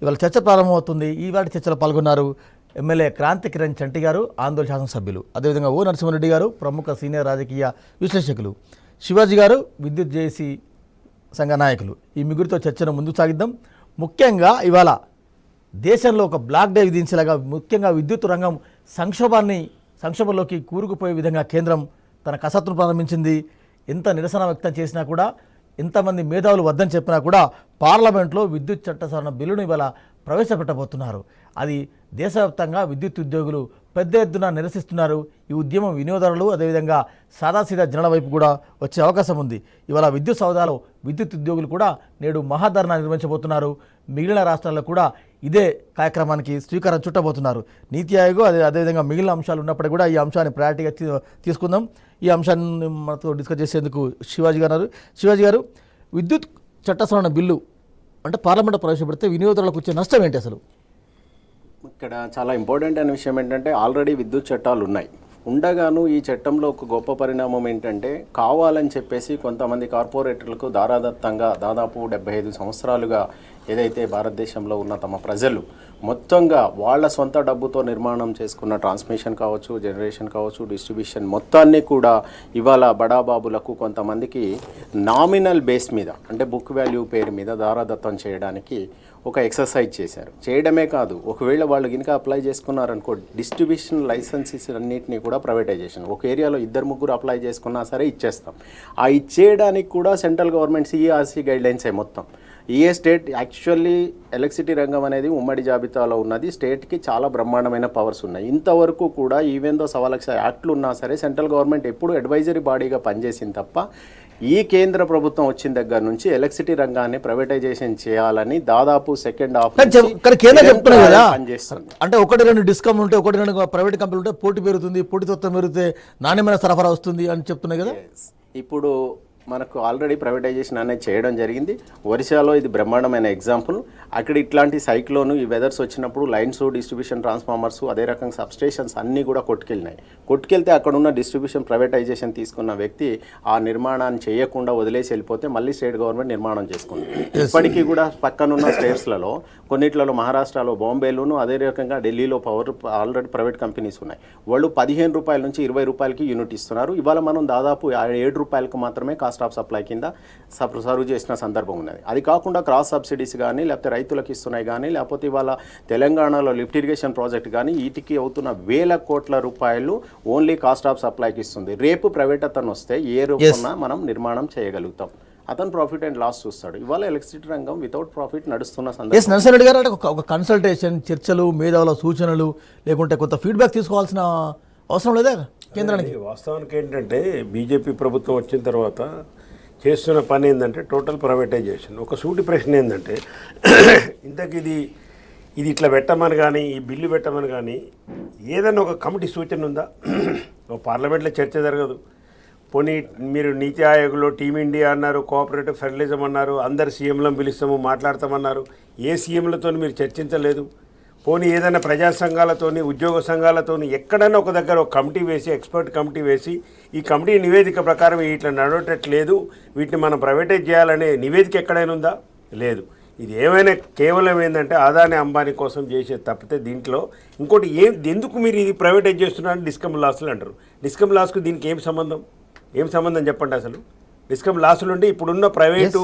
ఇవాళ చర్చ ప్రారంభమవుతుంది. ఈవాటి చర్చలో పాల్గొన్నారు ఎమ్మెల్యే క్రాంతి కిరణ్ చంటి గారు, ఆందోళన శాసనసభ్యులు, అదేవిధంగా ఓ నరసింహారెడ్డి గారు, ప్రముఖ సీనియర్ రాజకీయ విశ్లేషకులు, శివాజీ గారు, విద్యుత్ జేఏసీ సంఘ నాయకులు. ఈ ముగ్గురితో చర్చను ముందుకు సాగిద్దాం. ముఖ్యంగా ఇవాళ దేశంలో ఒక బ్లాక్ డే విధించేలాగా ముఖ్యంగా విద్యుత్ రంగం సంక్షోభంలోకి కూరుకుపోయే విధంగా కేంద్రం తన కసరత్తును ప్రారంభించింది. ఎంత నిరసన వ్యక్తం చేసినా కూడా, ఎంతమంది మేధావులు వద్దని చెప్పినా కూడా పార్లమెంట్లో విద్యుత్ చట్ట సవరణ బిల్లును ఇవాళ ప్రవేశపెట్టబోతున్నారు. అది దేశవ్యాప్తంగా విద్యుత్ ఉద్యోగులు పెద్ద ఎత్తున నిరసిస్తున్నారు. ఈ ఉద్యమం వినియోగదారులు అదేవిధంగా సాదాసీదా జనాల వైపు కూడా వచ్చే అవకాశం ఉంది. ఇవాళ విద్యుత్ సౌదాలో విద్యుత్ ఉద్యోగులు కూడా నేడు మహాధర్నా నిర్వహించబోతున్నారు. మిగిలిన రాష్ట్రాల్లో కూడా ఇదే కార్యక్రమానికి శ్రీకారం చుట్టబోతున్నారు. నీతి ఆయోగ్ అదేవిధంగా మిగిలిన అంశాలు ఉన్నప్పటికీ కూడా ఈ అంశాన్ని ప్రయారిటీగా తీసుకుందాం. ఈ అంశాన్ని మనతో డిస్కస్ చేసేందుకు శివాజీ గారు, విద్యుత్ చట్ట సవరణ బిల్లు అంటే పార్లమెంట్లో ప్రవేశపెడితే వినియోగదారులకు వచ్చే నష్టం ఏంటి అసలు? ఇక్కడ చాలా ఇంపార్టెంట్ అయిన విషయం ఏంటంటే ఆల్రెడీ విద్యుత్ చట్టాలు ఉన్నాయి. ఉండగాను ఈ చట్టంలో ఒక గొప్ప పరిణామం ఏంటంటే కావాలని చెప్పేసి కొంతమంది కార్పొరేటర్లకు దారాదత్తంగా దాదాపు 75 సంవత్సరాలుగా ఏదైతే భారతదేశంలో ఉన్న తమ ప్రజలు మొత్తంగా వాళ్ళ సొంత డబ్బుతో నిర్మాణం చేసుకున్న ట్రాన్స్మిషన్ కావచ్చు, జనరేషన్ కావచ్చు, డిస్ట్రిబ్యూషన్ మొత్తాన్ని కూడా ఇవాళ బడాబాబులకు కొంతమందికి నామినల్ బేస్ మీద అంటే బుక్ వాల్యూ పేరు మీద దారాదత్తం చేయడానికి ఒక ఎక్సర్సైజ్ చేశారు. చేయడమే కాదు, ఒకవేళ వాళ్ళు కనుక అప్లై చేసుకున్నారనుకో డిస్ట్రిబ్యూషన్ లైసెన్సెస్ అన్నింటినీ కూడా ప్రైవేటైజేషన్, ఒక ఏరియాలో 2-3 అప్లై చేసుకున్నా సరే ఇచ్చేస్తాం. ఆ ఇచ్చేయడానికి కూడా సెంట్రల్ గవర్నమెంట్ సిఈఆర్సీ గైడ్లైన్సే మొత్తం. ఏ స్టేట్ యాక్చువల్లీ ఎలక్ట్రిసిటీ రంగం అనేది ఉమ్మడి జాబితాలో ఉన్నది. స్టేట్కి చాలా బ్రహ్మాండమైన పవర్స్ ఉన్నాయి. ఇంతవరకు కూడా ఈవెన్ దో 1,00,000 యాక్ట్లు ఉన్నా సరే సెంట్రల్ గవర్నమెంట్ ఎప్పుడు అడ్వైజరీ బాడీగా పనిచేసింది తప్ప ఈ కేంద్ర ప్రభుత్వం వచ్చిన దగ్గర నుంచి ఎలక్ట్రిసిటీ రంగాన్ని ప్రైవేటైజేషన్ చేయాలని దాదాపు సెకండ్ హాఫ్ పనిచేస్తుంది. అంటే 1-2 డిస్కౌంట్ ఉంటే 1-2 ప్రైవేట్ కంపెనీలు ఉంటే పోటీ పెరుగుతుంది, పోటీతత్వం పెరిగితే నాణ్యమైన సరఫరా వస్తుంది అని చెప్తున్నాయి కదా. ఇప్పుడు మనకు ఆల్రెడీ ప్రైవేటైజేషన్ అనేది చేయడం జరిగింది. ఒరిస్సాలో ఇది బ్రహ్మాండమైన ఎగ్జాంపుల్. అక్కడ ఇట్లాంటి సైక్లోను ఈ వెదర్స్ వచ్చినప్పుడు లైన్స్, డిస్ట్రిబ్యూషన్ ట్రాన్స్ఫార్మర్స్, అదే రకంగా సబ్స్టేషన్స్ అన్నీ కూడా కొట్టుకెళ్తే అక్కడ ఉన్న డిస్ట్రిబ్యూషన్ ప్రైవేటైజేషన్ తీసుకున్న వ్యక్తి ఆ నిర్మాణాన్ని చేయకుండా వదిలేసి వెళ్ళిపోతే మళ్ళీ స్టేట్ గవర్నమెంట్ నిర్మాణం చేసుకుంది. ఇప్పటికీ కూడా పక్కనున్న స్టేట్స్లలో కొన్నిట్లలో మహారాష్ట్రలో, బాంబేలోను, అదే రకంగా ఢిల్లీలో ఆల్రెడీ ప్రైవేట్ కంపెనీస్ ఉన్నాయి. వాళ్ళు 15 రూపాయల నుంచి 20 రూపాయలకి యూనిట్ ఇస్తున్నారు. ఇవాళ మనం దాదాపు 7 రూపాయలకు మాత్రమే కాస్ట్ ఆఫ్ సప్లై కింద సర్వ్ చేసిన సందర్భం ఉన్నది. అది కాకుండా క్రాస్ సబ్సిడీస్ కానీ, లేకపోతే రైతులకు ఇస్తున్నాయి కానీ, లేకపోతే ఇవాళ తెలంగాణలో లిఫ్ట్ ఇరిగేషన్ ప్రాజెక్ట్ కానీ వీటికి అవుతున్న 1,000 కోట్ల రూపాయలు ఓన్లీ కాస్ట్ ఆఫ్ సప్లైకి ఇస్తుంది. రేపు ప్రైవేట్ అతను వస్తే ఏ రూపంలో మనం నిర్మాణం చేయగలుగుతాం. అతను ప్రాఫిట్ అండ్ లాస్ చూస్తాడు. ఇవాళ ఎలక్ట్రిసిటీ రంగం వితౌట్ ప్రాఫిట్ నడుస్తున్న సందర్భం. నరసింహారెడ్డి గారు, అంటే ఒక కన్సల్టేషన్, చర్చలు, మేధావుల సూచనలు లేకుంటే కొంత ఫీడ్బ్యాక్ తీసుకోవాల్సిన అవసరం లేదా కేంద్రానికి? వాస్తవానికి ఏంటంటే బీజేపీ ప్రభుత్వం వచ్చిన తర్వాత చేస్తున్న పని ఏంటంటే టోటల్ ప్రైవేటైజేషన్. ఒక సూటి ప్రశ్న ఏంటంటే ఇంతకు ఇది ఇట్లా పెట్టమని కానీ, ఈ బిల్లు పెట్టమని కానీ ఏదైనా ఒక కమిటీ సూచన ఉందా? ఒక పార్లమెంట్లో చర్చ జరగదు. పోనీ మీరు నీతి ఆయోగ్లో టీమిండియా అన్నారు, కోఆపరేటివ్ ఫెడరలిజం అన్నారు, అందరు సీఎంలను పిలుస్తాము మాట్లాడతామన్నారు. ఏ సీఎంలతో మీరు చర్చించలేదు. పోనీ ఏదైనా ప్రజా సంఘాలతోని, ఉద్యోగ సంఘాలతోని ఎక్కడైనా ఒక దగ్గర ఒక కమిటీ వేసి, ఎక్స్పర్ట్ కమిటీ వేసి ఈ కమిటీ నివేదిక ప్రకారం ఇట్లా నడవటట్లేదు, వీటిని మనం ప్రైవేటైజ్ చేయాలనే నివేదిక ఎక్కడైనా ఉందా? లేదు. ఇది ఏమైనా కేవలం ఏంటంటే అదాని అంబానీ కోసం చేసేది తప్పితే దీంట్లో ఇంకోటి ఎందుకు మీరు ఇది ప్రైవేటైజ్ చేస్తున్నారని డిస్కమ్ లాసులు అంటారు. డిస్కమ్ లాస్కు దీనికి ఏం సంబంధం చెప్పండి అసలు. డిస్కమ్ లాసులు ఉంటే ఇప్పుడున్న ప్రైవేటు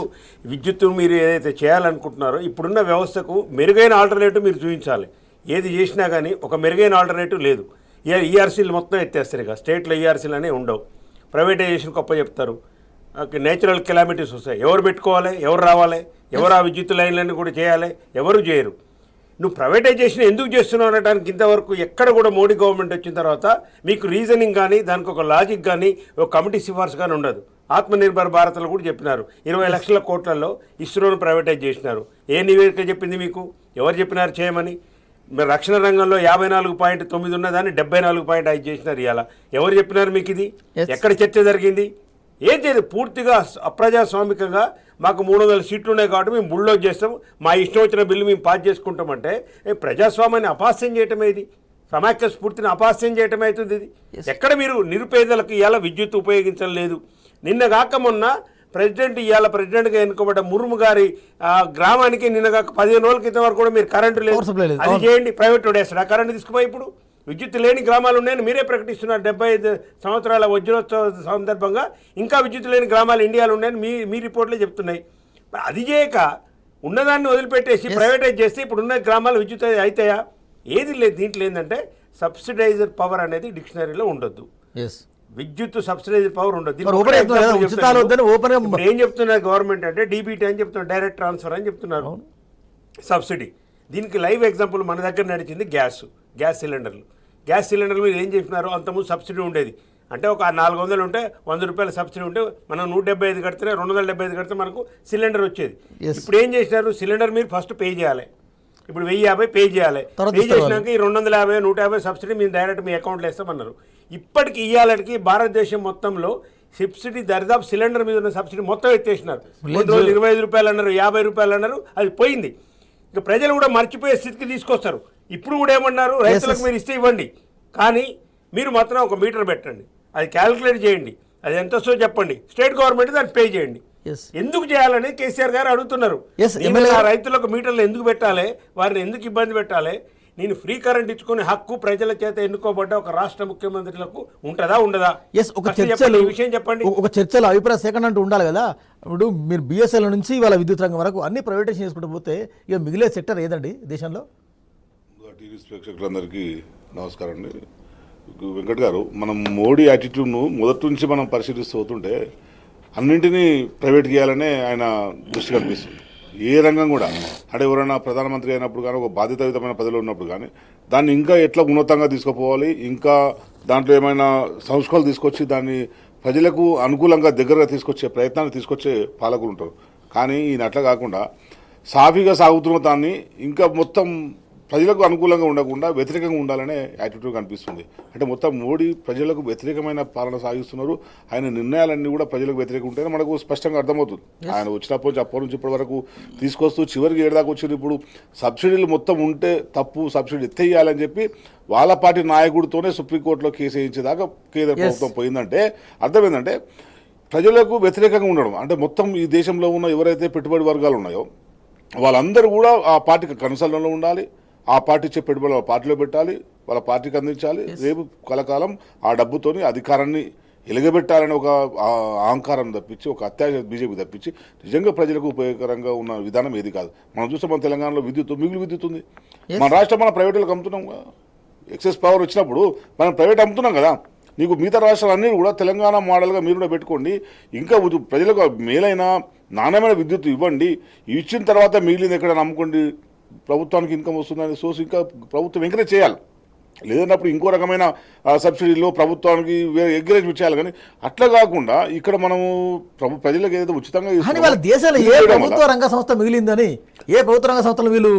విద్యుత్తును మీరు ఏదైతే చేయాలనుకుంటున్నారో ఇప్పుడున్న వ్యవస్థకు మెరుగైన ఆల్టర్నేటివ్ మీరు చూపించాలి. ఏది చేసినా కానీ ఒక మెరుగైన ఆల్టర్నేటివ్ లేదు. ఈఆర్సీలు మొత్తం ఎత్తేస్తారు. ఇక స్టేట్లో ఈఆర్సీలు అనేవి ఉండవు. ప్రైవేటైజేషన్ గొప్ప చెప్తారు. నేచురల్ కెలామిటీస్ వస్తాయి. ఎవరు పెట్టుకోవాలి, ఎవరు రావాలి, ఎవరు ఆ విద్యుత్ లైన్లన్నీ కూడా చేయాలి, ఎవరు చేయరు. నువ్వు ప్రైవేటైజేషన్ ఎందుకు చేస్తున్నావు అనడానికి ఇంతవరకు ఎక్కడ కూడా మోడీ గవర్నమెంట్ వచ్చిన తర్వాత మీకు రీజనింగ్ కానీ, దానికి ఒక లాజిక్ కానీ, ఒక కమిటీ సిఫార్సు కానీ ఉండదు. ఆత్మనిర్భర్ భారత్లో కూడా చెప్పినారు 20 లక్షల కోట్లలో ఇస్రోను ప్రైవేటైజ్ చేసినారు. ఏ నివేదిక చెప్పింది మీకు? ఎవరు చెప్పినారు చేయమని? మరి రక్షణ రంగంలో 54.9 ఉన్నదాన్ని 74.5 చేసినారు. ఇవాళ ఎవరు చెప్పినారు మీకు ఇది? ఎక్కడ చర్చ జరిగింది? ఏం చేయదు. పూర్తిగా అప్రజాస్వామికంగా మాకు 300 సీట్లు ఉన్నాయి కాబట్టి మేము బుల్డోజ్ చేస్తాం, మా ఇష్టం వచ్చిన బిల్లు మేము పాస్ చేసుకుంటామంటే ప్రజాస్వామ్యాన్ని అపహాస్యం చేయటమే ఇది. సమాఖ్య స్ఫూర్తిని అపహాస్యం చేయటం అవుతుంది ఇది. ఎక్కడ మీరు నిరుపేదలకు ఇలా విద్యుత్ ఉపయోగించడం లేదు. నిన్న కాక మొన్న ప్రెసిడెంట్ ఇవాళ ప్రెసిడెంట్గా ఎన్నుకోబడ్డ ముర్ము గారి గ్రామానికి నిన్న 15 రోజుల క్రితం వరకు కూడా మీరు కరెంటు లేదు, Power supply లేదు. అది చేయండి, ప్రైవేట్ వాడేస్తాడు ఆ కరెంటు తీసుకుపోయి. ఇప్పుడు విద్యుత్ లేని గ్రామాలు ఉన్నాయని మీరే ప్రకటిస్తున్నారు. 75 సంవత్సరాల వజ్రోత్సవ సందర్భంగా ఇంకా విద్యుత్ లేని గ్రామాలు ఇండియాలో ఉన్నాయని మీ రిపోర్ట్లే చెప్తున్నాయి. మరి అది చేయక ఉన్నదాన్ని వదిలిపెట్టేసి ప్రైవేటైజ్ చేస్తే ఇప్పుడు ఉన్న గ్రామాలు విద్యుత్ అవుతాయా? ఏది లేదు. దీంట్లో ఏంటంటే సబ్సిడైజర్ పవర్ అనేది డిక్షనరీలో ఉండొద్దు. విద్యుత్ సబ్సిడైజర్ పవర్ ఉండదు. ఏం చెప్తున్నారు గవర్నమెంట్ అంటే డీబీటీ అని చెప్తున్నారు, డైరెక్ట్ ట్రాన్స్ఫర్ అని చెప్తున్నారు సబ్సిడీ. దీనికి లైవ్ ఎగ్జాంపుల్ మన దగ్గర నడిచింది గ్యాస్ సిలిండర్లు. గ్యాస్ సిలిండర్లు మీరు ఏం చెప్పినారు, అంతకుముందు సబ్సిడీ ఉండేది. అంటే ఒక 400 ఉంటే 100 రూపాయల సబ్సిడీ ఉంటే మనం 175 కడితే 275 కడితే మనకు సిలిండర్ వచ్చేది. ఇప్పుడు ఏం చేసినారు, సిలిండర్ మీరు ఫస్ట్ పే చేయాలి. ఇప్పుడు 1050 పే చేయాలి. పే చేసినాక ఈ 250, 150 సబ్సిడీ మీరు డైరెక్ట్ మీ అకౌంట్లో వేస్తామన్నారు. ఇప్పటికి ఇయ్యాలకి భారతదేశం మొత్తంలో సబ్సిడీ దరిదాపు సిలిండర్ మీద ఉన్న సబ్సిడీ మొత్తం ఎత్తేసినారు. 25 రూపాయలు అన్నారు, 50 రూపాయలు అన్నారు, అది పోయింది. ఇక ప్రజలు కూడా మర్చిపోయే స్థితికి తీసుకొస్తారు. ఇప్పుడు కూడా ఏమన్నారు, రైతులకు మీరు ఇస్తే ఇవ్వండి, కానీ మీరు మాత్రం ఒక మీటర్ పెట్టండి, అది క్యాలిక్యులేట్ చేయండి, అది ఎంత వస్తుందో చెప్పండి, స్టేట్ గవర్నమెంట్ దాన్ని పే చేయండి. ఎందుకు చేయాలని కేసీఆర్ గారు అడుగుతున్నారు. రైతులకు మీటర్లు ఎందుకు పెట్టాలి, వారిని ఎందుకు ఇబ్బంది పెట్టాలి? నేను ఫ్రీ కరెంట్ ఇచ్చుకునే హక్కు ప్రజల చేత ఎన్నుకోబడ్డ ఒక రాష్ట్ర ముఖ్యమంత్రులకు ఉంటుందా ఉండదా? విషయం చెప్పండి. ఒక చర్చలో అభిప్రాయ సేకరణ అంటూ ఉండాలి కదా. ఇప్పుడు మీరు బిఎస్ఎల్ నుంచి వాళ్ళ విద్యుత్ రంగం వరకు అన్ని ప్రైవేటైజేషన్ చేసుకుంటూ పోతే ఇక మిగిలే సెక్టర్ ఏదండి దేశంలో? టీవీ ప్రేక్షకులందరికీ నమస్కారం అండి. వెంకట్ గారు, మనం మోడీ యాటిట్యూడ్ను మొదటి నుంచి మనం పరిశీలిస్తూ పోతుంటే అన్నింటినీ ప్రైవేట్ చేయాలనే ఆయన దృష్టి కనిపిస్తుంది. ఏ రంగం కూడా, అంటే ఎవరైనా ప్రధానమంత్రి అయినప్పుడు కానీ ఒక బాధ్యతాయుతమైన పదవిలో ఉన్నప్పుడు కానీ దాన్ని ఇంకా ఎట్లా ఉన్నతంగా తీసుకుపోవాలి, ఇంకా దాంట్లో ఏమైనా సంస్కరణలు తీసుకొచ్చి దాన్ని ప్రజలకు అనుకూలంగా దగ్గరగా తీసుకొచ్చే ప్రయత్నాన్ని తీసుకొచ్చే పాలకులు ఉంటారు. కానీ ఈయన అట్లా కాకుండా సాఫీగా సాగుతున్న దాన్ని ఇంకా మొత్తం ప్రజలకు అనుకూలంగా ఉండకుండా వ్యతిరేకంగా ఉండాలనే యాటిట్యూడ్ కనిపిస్తుంది. అంటే మొత్తం మోడీ ప్రజలకు వ్యతిరేకమైన పాలన సాగిస్తున్నారు. ఆయన నిర్ణయాలన్నీ కూడా ప్రజలకు వ్యతిరేకంగా ఉంటేనే మనకు స్పష్టంగా అర్థమవుతుంది. ఆయన వచ్చినప్పటి నుంచి అప్పటి నుంచి ఇప్పటి వరకు తీసుకొస్తూ చివరికి ఏడాదికి వచ్చింది. ఇప్పుడు సబ్సిడీలు మొత్తం ఉంటే తప్పు, సబ్సిడీ ఎత్తేయాలని చెప్పి వాళ్ళ పార్టీ నాయకుడితోనే సుప్రీంకోర్టులో కేసు వేయించేదాకా కేంద్ర ప్రభుత్వం పోయిందంటే అర్థం ఏంటంటే ప్రజలకు వ్యతిరేకంగా ఉండడం. అంటే మొత్తం ఈ దేశంలో ఉన్న ఎవరైతే పెట్టుబడి వర్గాలు ఉన్నాయో వాళ్ళందరూ కూడా ఆ పార్టీకి కనుసరణలో ఉండాలి, ఆ పార్టీ ఇచ్చే పెట్టుబడి వాళ్ళ పార్టీలో పెట్టాలి, వాళ్ళ పార్టీకి అందించాలి, రేపు కలకాలం ఆ డబ్బుతోని అధికారాన్ని ఎలుగబెట్టాలని ఒక అహంకారం తప్పించి, ఒక అత్యాశ బీజేపీ తప్పించి నిజంగా ప్రజలకు ఉపయోగకరంగా ఉన్న విధానం ఏది కాదు. మనం చూస్తే మన తెలంగాణలో మిగులు విద్యుత్ ఉంది. మన రాష్ట్రం మనం ప్రైవేట్లకు అమ్ముతున్నాం. ఎక్సెస్ పవర్ వచ్చినప్పుడు మనం ప్రైవేట్ అమ్ముతున్నాం కదా. నీకు మిగతా రాష్ట్రాలన్నీ కూడా తెలంగాణ మోడల్గా మీరు కూడా పెట్టుకోండి, ఇంకా ప్రజలకు మేలైన నాణ్యమైన విద్యుత్ ఇవ్వండి, ఇచ్చిన తర్వాత మిగిలింది ఎక్కడ నమ్ముకోండి, ప్రభుత్వానికి ఇన్కమ్ వస్తుందని సోర్స్ ఇంకా ప్రభుత్వం ఎంకరేజ్ చేయాలి. లేదన్నప్పుడు ఇంకో రకమైన సబ్సిడీలో ప్రభుత్వానికి ఎంకరేజ్మెంట్ చేయాలి. కానీ అట్లా కాకుండా ఇక్కడ మనము ప్రజలకు ఏదైతే ఉచితంగా వాళ్ళ దేశంలో ఏ ప్రభుత్వ రంగ సంస్థ మిగిలిందని, ఏ ప్రభుత్వ రంగ సంస్థలు వీళ్ళు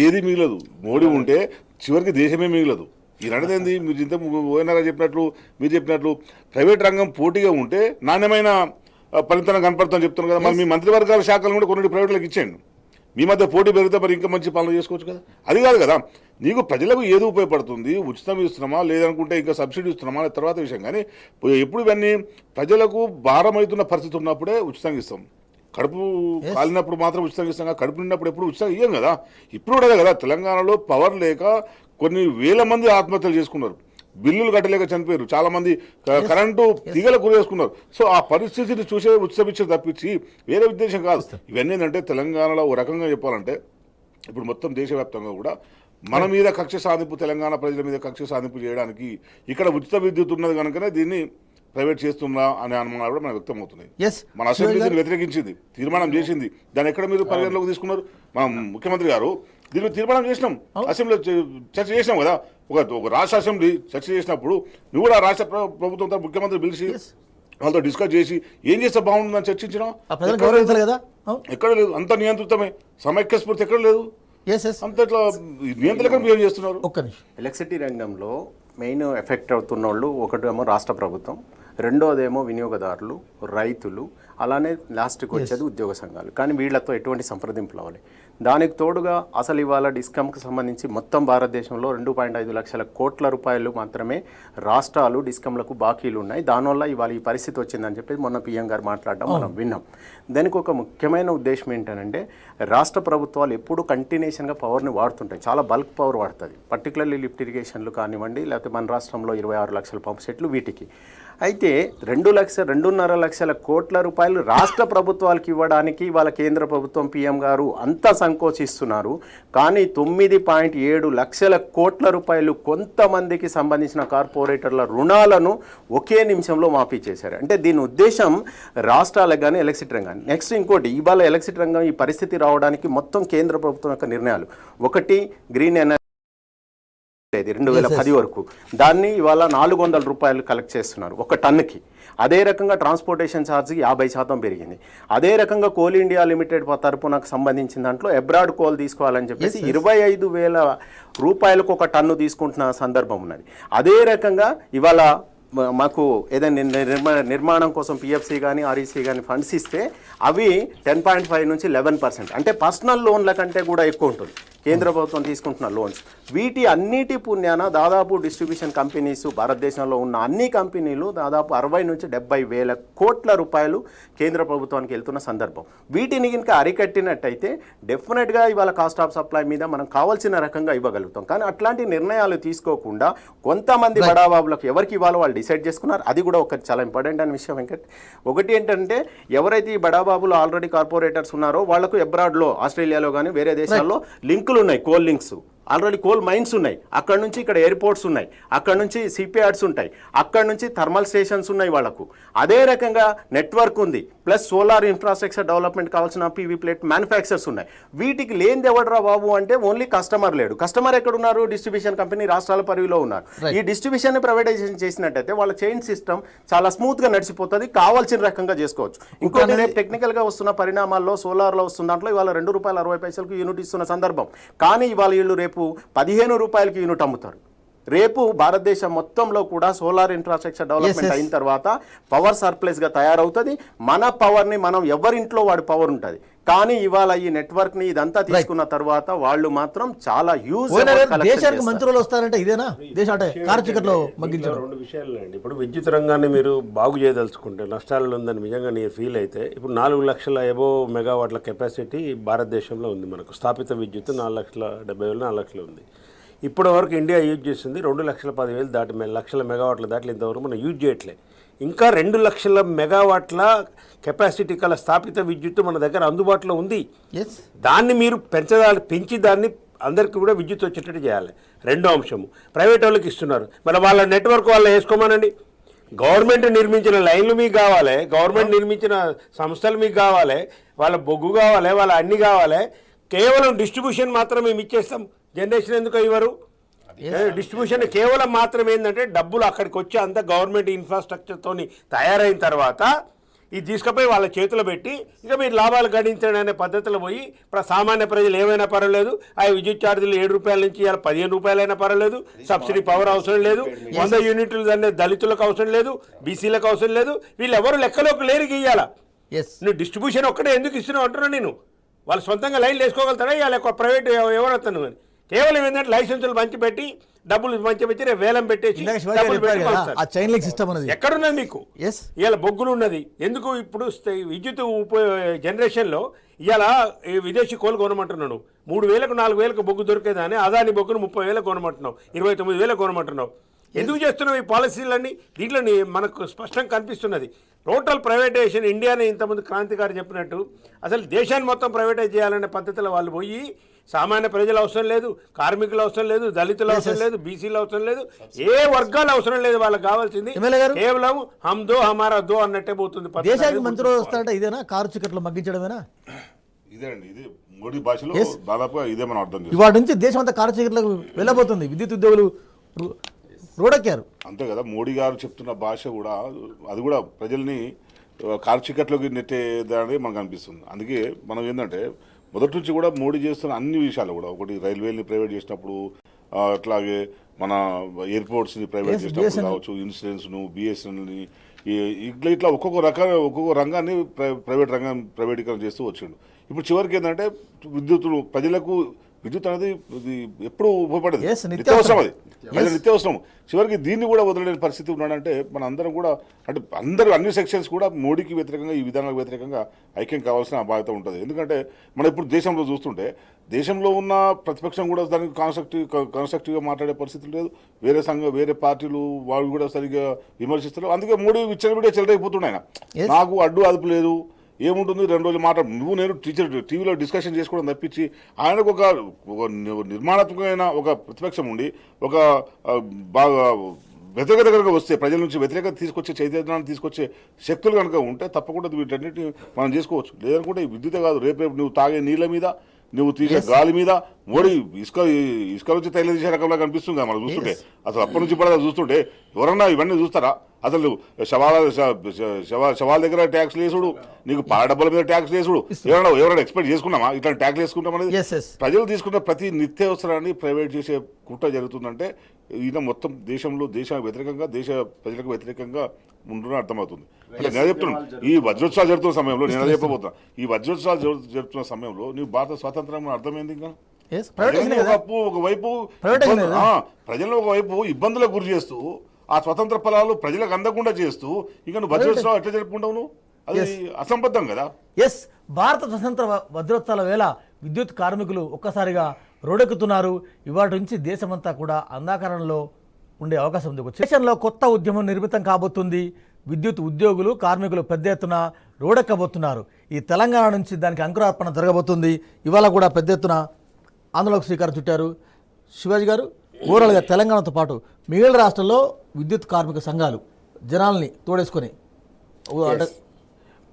ఏది మిగలదు. మోడీ ఉంటే చివరికి దేశమే మిగలదు. ఈ నడదేంది మీరు ఇంత ఓఎన్ఆర్ మీరు చెప్పినట్లు ప్రైవేట్ రంగం పోటీగా ఉంటే నాణ్యమైన ఫలితం కనపడుతుందని చెప్తున్నారు కదా. మరి మీ మంత్రివర్గాల శాఖలు కూడా కొన్ని ప్రైవేట్లకు ఇచ్చేయండి. మీ మధ్య పోటీ పెరిగితే మరి ఇంకా మంచి పాలన చేసుకోవచ్చు కదా. అది కాదు కదా, నీకు ప్రజలకు ఏది ఉపయోగపడుతుంది, ఉచితం ఇస్తున్నామా లేదనుకుంటే ఇంకా సబ్సిడీ ఇస్తున్నామా అనే తర్వాత విషయం. కానీ ఎప్పుడు ఇవన్నీ ప్రజలకు భారమవుతున్న పరిస్థితి ఉన్నప్పుడే ఉచితంగా ఇస్తాం. కడుపు కాలినప్పుడు మాత్రం ఉచితంగా ఇస్తాం కదా, కడుపు నిన్నప్పుడు ఎప్పుడు ఉచితంగా ఇయ్యం కదా. ఇప్పుడు కూడా కదా తెలంగాణలో పవర్ లేక కొన్ని వేల మంది ఆత్మహత్యలు చేసుకున్నారు, బిల్లులు కట్టలేక చనిపోయారు, చాలా మంది కరెంటు తీగల గురి చేసుకున్నారు. సో ఆ పరిస్థితిని చూసే ఉత్సవించే తప్పించి వేరే ఉద్దేశం కాదు. ఇవన్నీ ఏంటంటే తెలంగాణలో ఓ రకంగా చెప్పాలంటే ఇప్పుడు మొత్తం దేశవ్యాప్తంగా కూడా మన మీద కక్ష సాధింపు, తెలంగాణ ప్రజల మీద కక్ష సాధింపు చేయడానికి ఇక్కడ ఉచిత విద్యుత్ ఉన్నది కనుకనే దీన్ని ప్రైవేట్ చేస్తున్నా అనే అనుమానాలు కూడా మనకు వ్యక్తం అవుతున్నాయి. మన అసెంబ్లీ దీన్ని వ్యతిరేకించింది, తీర్మానం చేసింది. దాన్ని ఎక్కడ మీరు పరిగణలోకి తీసుకున్నారు? మన ముఖ్యమంత్రి గారు దీన్ని తీర్మానం చేసినాం, అసెంబ్లీలో చర్చ చేసినాం కదా. ఒక రాష్ట్ర అసెంబ్లీ చర్చ చేసినప్పుడు నువ్వు కూడా రాష్ట్ర ప్రభుత్వం ముఖ్యమంత్రి పిలిచి వాళ్ళతో డిస్కస్ చేసి ఏం చేస్తే బాగుంటుందని చర్చించినాం. ఎక్కడ లేదు, అంత నియంత్రితమే, సమైక్య స్ఫూర్తి ఎక్కడ లేదు. అంత ఇట్లా నియంత్రణ బిహేవ్ చేస్తున్నారు. ఎలక్ట్రిసిటీ రంగంలో మెయిన్ ఎఫెక్ట్ అవుతున్న వాళ్ళు ఒకటేమో రాష్ట్ర ప్రభుత్వం, రెండోదేమో వినియోగదారులు, రైతులు, అలానే లాస్ట్కి వచ్చేది ఉద్యోగ సంఘాలు. కానీ వీళ్లతో ఎటువంటి సంప్రదింపులు అవ్వాలి. దానికి తోడుగా అసలు ఇవాళ డిస్కమ్కి సంబంధించి మొత్తం భారతదేశంలో 2.5 లక్షల కోట్ల రూపాయలు మాత్రమే రాష్ట్రాలు డిస్కమ్లకు బాకీలు ఉన్నాయి. దానివల్ల ఇవాళ ఈ పరిస్థితి వచ్చిందని చెప్పి మొన్న పిఎం గారు మాట్లాడడం మనం విన్నాం. దానికి ఒక ముఖ్యమైన ఉద్దేశం ఏంటంటే రాష్ట్ర ప్రభుత్వాలు ఎప్పుడు కంటిన్యూషన్గా పవర్ని వాడుతుంటాయి, చాలా బల్క్ పవర్ వాడుతుంది. పర్టికులర్లీ లిఫ్ట్ ఇరిగేషన్లు కానివ్వండి, లేకపోతే మన రాష్ట్రంలో 26 లక్షల పంప్ సెట్లు వీటికి. అయితే 2.5 లక్షల కోట్ల రూపాయలు రాష్ట్ర ప్రభుత్వాలకు ఇవ్వడానికి వాళ్ళ కేంద్ర ప్రభుత్వం పిఎం గారు అంతా సంకోచిస్తున్నారు. కానీ 9.7 లక్షల కోట్ల రూపాయలు కొంతమందికి సంబంధించిన కార్పొరేటర్ల రుణాలను ఒకే నిమిషంలో మాఫీ చేశారు. అంటే దీని ఉద్దేశం రాష్ట్రాలకు కానీ ఎలక్ట్రిసిటీ రంగం. నెక్స్ట్ ఇంకోటి, ఇవాళ ఎలక్ట్రిసిటీ రంగం ఈ పరిస్థితి రావడానికి మొత్తం కేంద్ర ప్రభుత్వం యొక్క నిర్ణయాలు. ఒకటి గ్రీన్ ఎనర్జీ 2010 వరకు, దాన్ని ఇవాళ 400 రూపాయలు కలెక్ట్ చేస్తున్నారు ఒక టన్నుకి. అదే రకంగా ట్రాన్స్పోర్టేషన్ ఛార్జ్ 50% పెరిగింది. అదే రకంగా కోల్ ఇండియా లిమిటెడ్ తరపునకు సంబంధించిన దాంట్లో అబ్రాడ్ కోల్ తీసుకోవాలని చెప్పేసి 25,000 రూపాయలకు ఒక టన్ను తీసుకుంటున్న సందర్భం ఉన్నది. అదే రకంగా ఇవాళ మాకు ఏదైనా నిర్మాణం కోసం పిఎఫ్సి కానీ ఆర్ఈసీ కానీ ఫండ్స్ ఇస్తే అవి 10.5 నుంచి 11%, అంటే పర్సనల్ లోన్ల కంటే కూడా ఎక్కువ ఉంటుంది కేంద్ర ప్రభుత్వం తీసుకుంటున్న లోన్స్. వీటి అన్నిటి పుణ్యాన దాదాపు డిస్ట్రిబ్యూషన్ కంపెనీస్, భారతదేశంలో ఉన్న అన్ని కంపెనీలు దాదాపు 60 నుంచి 70 వేల కోట్ల రూపాయలు కేంద్ర ప్రభుత్వానికి వెళ్తున్న సందర్భం. వీటిని కనుక అరికట్టినట్టయితే డెఫినెట్గా ఇవాళ కాస్ట్ ఆఫ్ సప్లై మీద మనం కావాల్సిన రకంగా ఇవ్వగలుగుతాం. కానీ అట్లాంటి నిర్ణయాలు తీసుకోకుండా కొంతమంది బడాబాబులకు ఎవరికి ఇవ్వాలో వాళ్ళు డిసైడ్ చేసుకున్నారు. అది కూడా ఒక చాలా ఇంపార్టెంట్ అనే విషయం వెంకట్. ఒకటి ఏంటంటే ఎవరైతే ఈ బడాబాబులు ఆల్రెడీ కార్పొరేటర్స్ ఉన్నారో వాళ్లకు అబ్రాడ్లో, ఆస్ట్రేలియాలో కానీ వేరే దేశాల్లో లింకులు ఉన్నాయి, coal links. Already coal mines ఉన్నాయి, అక్కడ నుంచి ఇక్కడ ఎయిర్పోర్ట్స్ ఉన్నాయి, అక్కడ నుంచి సిపిఆర్స్ ఉంటాయి, అక్కడ నుంచి థర్మల్ స్టేషన్స్ ఉన్నాయి వాళ్ళకు. అదే రకంగా నెట్వర్క్ ఉంది, ప్లస్ సోలార్ ఇన్ఫ్రాస్ట్రక్చర్ డెవలప్మెంట్ కావాల్సిన పీవీ ప్లేట్ మ్యానుఫ్యాక్చర్స్ ఉన్నాయి. వీటికి లేనిది ఎవడరా బాబు అంటే ఓన్లీ కస్టమర్ లేడు. కస్టమర్ ఎక్కడున్నారు? డిస్ట్రిబ్యూషన్ కంపెనీ రాష్ట్రాల పరిధిలో ఉన్నారు. ఈ డిస్ట్రిబ్యూషన్ ప్రైవేటైజేషన్ చేసినట్టయితే వాళ్ళ చైన్ సిస్టమ్ చాలా స్మూత్గా నడిచిపోతుంది, కావాల్సిన రకంగా చేసుకోవచ్చు. ఇంకోటి రేపు టెక్నికల్గా వస్తున్న పరిణామాల్లో సోలార్లో వస్తున్న దాంట్లో ఇవాళ ₹2.60 యూనిట్ ఇస్తున్న సందర్భం. కానీ ఇవాళ వీళ్ళు రేపు 15 రూపాయలకి యూనిట్ అమ్ముతారు. రేపు భారతదేశం మొత్తంలో కూడా సోలార్ ఇన్ఫ్రాస్ట్రక్చర్ డెవలప్మెంట్ అయిన తర్వాత పవర్ సర్ప్లస్గా తయారవుతుంది. మన పవర్ని మనం ఎవరింట్లో వాడి పవర్ ఉంటుంది. కానీ ఇవాళ ఈ నెట్వర్క్ని ఇదంతా తీసుకున్న తర్వాత వాళ్ళు మాత్రం చాలా దేశానికి మంత్రులు వస్తారంటే ఇదేనా దేశం అంటే కార్చికట్లో మగ్గించడం. 2 విషయాలు అండి. ఇప్పుడు విద్యుత్ రంగాన్ని మీరు బాగు చేయదలుచుకుంటే నష్టాలు ఉందని నిజంగా నేను ఫీల్ అయితే, ఇప్పుడు 4 లక్షల ఎబో మెగావాట్ల కెపాసిటీ భారతదేశంలో ఉంది. మనకు స్థాపిత విద్యుత్ 4,70,000 4 లక్షలు ఉంది. ఇప్పటి వరకు ఇండియా యూజ్ చేస్తుంది 2,10,000 దాటి లక్షల మెగావాట్ల దాటి ఇంతవరకు మనం యూజ్ చేయట్లే. ఇంకా 2 లక్షల మెగావాట్ల కెపాసిటీ కల స్థాపిత విద్యుత్ మన దగ్గర అందుబాటులో ఉంది. దాన్ని మీరు పెంచి దాన్ని అందరికీ కూడా విద్యుత్ వచ్చేటట్టు చేయాలి. రెండో అంశము, ప్రైవేట్ వాళ్ళకి ఇస్తున్నారు, మరి వాళ్ళ నెట్వర్క్ వాళ్ళు వేసుకోమనండి. గవర్నమెంట్ నిర్మించిన లైన్లు మీకు కావాలి, గవర్నమెంట్ నిర్మించిన సంస్థలు మీకు కావాలి, వాళ్ళ బొగ్గు కావాలి, వాళ్ళ అన్ని కావాలి. కేవలం డిస్ట్రిబ్యూషన్ మాత్రం మేము ఇచ్చేస్తాం, జనరేషన్ ఎందుకు ఇవ్వరు? డిస్ట్రిబ్యూషన్ కేవలం మాత్రం ఏంటంటే డబ్బులు అక్కడికి వచ్చి అంతా గవర్నమెంట్ ఇన్ఫ్రాస్ట్రక్చర్తో తయారైన తర్వాత ఇది తీసుకుపోయి వాళ్ళ చేతిలో పెట్టి ఇక మీరు లాభాలు గడించండి అనే పద్ధతిలో పోయి సామాన్య ప్రజలు ఏమైనా పర్వాలేదు, ఆ విద్యుత్ ఛార్జీలు 7 రూపాయల నుంచి ఇలా 15 రూపాయలైనా పర్వాలేదు, సబ్సిడీ పవర్ అవసరం లేదు, 100 యూనిట్లు దాన్ని దళితులకు అవసరం లేదు, బీసీలకు అవసరం లేదు, వీళ్ళు ఎవరు లెక్కలోకి లేరు గీయాల. నువ్వు డిస్ట్రిబ్యూషన్ ఒక్కటే ఎందుకు ఇస్తున్నావు అంటున్నా నేను. వాళ్ళు సొంతంగా లైన్లు వేసుకోగలుగుతారా? ఇవాళ ప్రైవేట్ ఎవరు వస్తాను కానీ కేవలం ఏంటంటే లైసెన్సులు పంచిపెట్టి డబ్బులు పంచిపెట్టి వేలం పెట్టేసి ఎక్కడున్నది మీకు? ఇవాళ బొగ్గులు ఉన్నది ఎందుకు? ఇప్పుడు విద్యుత్ జనరేషన్లో ఇవాళ విదేశీ కోలు కొనమంటున్నాడు. 3,000కు 4,000కు బొగ్గు దొరికేదాన్ని అదాని బొగ్గును 30,000 కొనమంటున్నావు, 29,000 కొనమంటున్నావు. ఎందుకు చేస్తున్నావు ఈ పాలసీలన్నీ? దీంట్లో మనకు స్పష్టంగా కనిపిస్తున్నది టోటల్ ప్రైవేటైజేషన్. ఇండియానే ఇంతకుముందు క్రాంతి గారు చెప్పినట్టు అసలు దేశాన్ని మొత్తం ప్రైవేటైజ్ చేయాలనే పద్ధతిలో వాళ్ళు పోయి సామాన్య ప్రజలు అవసరం లేదు, కార్మికులు అవసరం లేదు, దళితులు అవసరం లేదు, బీసీలు అవసరం లేదు, ఏ వర్గాలు అవసరం లేదు. వాళ్ళకి కావాల్సింది కేవలం హమ్ దో హమారా దో అన్నట్టే పోతుంది. దేశానికి మంత్రులు వస్తారంటే ఇదేనా కారు చికెట్లు మగ్గించడమేనా? ఇదే అండి, ఇది మోడీ భాషలో దాదాపుగా ఇదే మనం అర్థం చేస్తాం. ఇవాటి నుంచి దేశం అంతా కారు చికెట్లకు వెళ్ళబోతుంది. విద్యుత్ ఉద్యోగులు రోడెక్కారు. అంతే కదా, మోడీ గారు చెప్తున్న భాష కూడా అది కూడా ప్రజల్ని కారు చికెట్లోకి నెట్టేదని మనకు అనిపిస్తుంది. అందుకే మనం ఏంటంటే మొదటి నుంచి కూడా మోడీ చేస్తున్న అన్ని విషయాలు కూడా, ఒకటి రైల్వేని ప్రైవేట్ చేసినప్పుడు, అట్లాగే మన ఎయిర్పోర్ట్స్ని ప్రైవేట్ చేసినప్పుడు కావచ్చు, ఇన్సూరెన్స్ను, బిఎస్ఎన్ఎల్ని, ఇట్లా ఒక్కొక్క రంగాన్ని ప్రైవేటీకరణ చేస్తూ వచ్చిండు. ఇప్పుడు చివరికి ఏంటంటే విద్యుత్తులు ప్రజలకు విద్యుత్ అనేది ఇది ఎప్పుడు ఉపయోగపడదు, Yes, నిత్యావసరం అది ప్రజలు నిత్యావసరం. చివరికి దీన్ని కూడా వదిలేని పరిస్థితి ఉన్నాడంటే మన అందరం కూడా అంటే అందరూ అన్ని సెక్షన్స్ కూడా మోడీకి వ్యతిరేకంగా ఈ విధానాలకు వ్యతిరేకంగా ఐక్యం కావాల్సిన బాధ్యత ఉంటుంది. ఎందుకంటే మనం ఇప్పుడు దేశంలో చూస్తుంటే దేశంలో ఉన్న ప్రతిపక్షం కూడా దానికి కాన్స్ట్రక్టివ్గా మాట్లాడే పరిస్థితి లేదు. వేరే పార్టీలు వాళ్ళు కూడా సరిగ్గా విమర్శిస్తారు. అందుకే మోడీ విచ్చలవిడిగా చెలరైపోతున్నాయి. ఆయన నాకు అడ్డు అదుపు లేదు, ఏముంటుంది 2 రోజులు మాట్లాడు నువ్వు నేను టీవీలో డిస్కషన్ చేసుకోవడం తప్పించి ఆయనకు ఒక నిర్మాణాత్మకమైన ఒక ప్రతిపక్షం ఉండి ఒక బాగా వ్యతిరేకత కనుక వస్తే ప్రజల నుంచి వ్యతిరేకత తీసుకొచ్చే చైతన్యాన్ని తీసుకొచ్చే శక్తులు కనుక ఉంటే తప్పకుండా వీటన్నిటిని మనం చేసుకోవచ్చు. లేదనుకుంటే ఈ విద్యుతే కాదు, రేపు నువ్వు తాగే నీళ్ళ మీద నువ్వు తీసే గాలి మీద మోడీ ఇసుక నుంచి తైలం తీసే రకంగా కనిపిస్తుంది కదా మనం చూస్తుంటే. అసలు అప్పటి నుంచి పడదా చూస్తుంటే ఎవరన్నా ఇవన్నీ చూస్తారా? అసలు శవాల దగ్గర ట్యాక్స్ వేసుడు, నీకు డబ్బుల మీద ట్యాక్స్ వేసుడు ఎవరైనా ఎక్స్పెక్ట్ చేసుకున్నామా? ఇట్లా ట్యాక్స్ వేసుకుంటాం అనేది ప్రజలు తీసుకున్న ప్రతి నిత్యావసరాన్ని ప్రైవేట్ చేసే కుట్ర జరుగుతుందంటే ఈయన మొత్తం దేశానికి వ్యతిరేకంగా దేశ ప్రజలకు వ్యతిరేకంగా ఉంటున్న అర్థమవుతుంది. అంటే నేను చెప్తున్నాను ఈ వజ్రోత్సవాలు జరుగుతున్న సమయంలో నేను చెప్పబోతున్నా ఈ వజ్రోత్సవాలు జరుగుతున్న సమయంలో నీవు భారత స్వాతంత్రం అర్థమైంది. ఇంకా ప్రజలను ఒకవైపు ఇబ్బందులకు గురి చేస్తూ ఆ స్వతంత్ర ఫలాలు ప్రజలకు అందకుండా చేస్తూ ఇంకా నువ్వు వజ్రోత్సవాలు ఎట్లా జరుపుకుంటావు? నువ్వు అది అసంబద్ధం కదా. భారత స్వతంత్ర వజ్రోత్సవాల వేళ విద్యుత్ కార్మికులు ఒక్కసారిగా రోడ్డెక్కుతున్నారు. ఇవాటి నుంచి దేశమంతా కూడా అంధకారంలో ఉండే అవకాశం ఉంది. దేశంలో కొత్త ఉద్యమం నిర్మితం కాబోతుంది. విద్యుత్ ఉద్యోగులు కార్మికులు పెద్ద ఎత్తున రోడ్డెక్కబోతున్నారు. ఈ తెలంగాణ నుంచి దానికి అంకురార్పణ జరగబోతుంది. ఇవాళ కూడా పెద్ద ఎత్తున ఆందోళనకు శ్రీకారం చుట్టారు. శివాజీ గారు, ఓవరాల్గా తెలంగాణతో పాటు మిగిలిన రాష్ట్రాల్లో విద్యుత్ కార్మిక సంఘాలు జనాల్ని తోడేసుకొని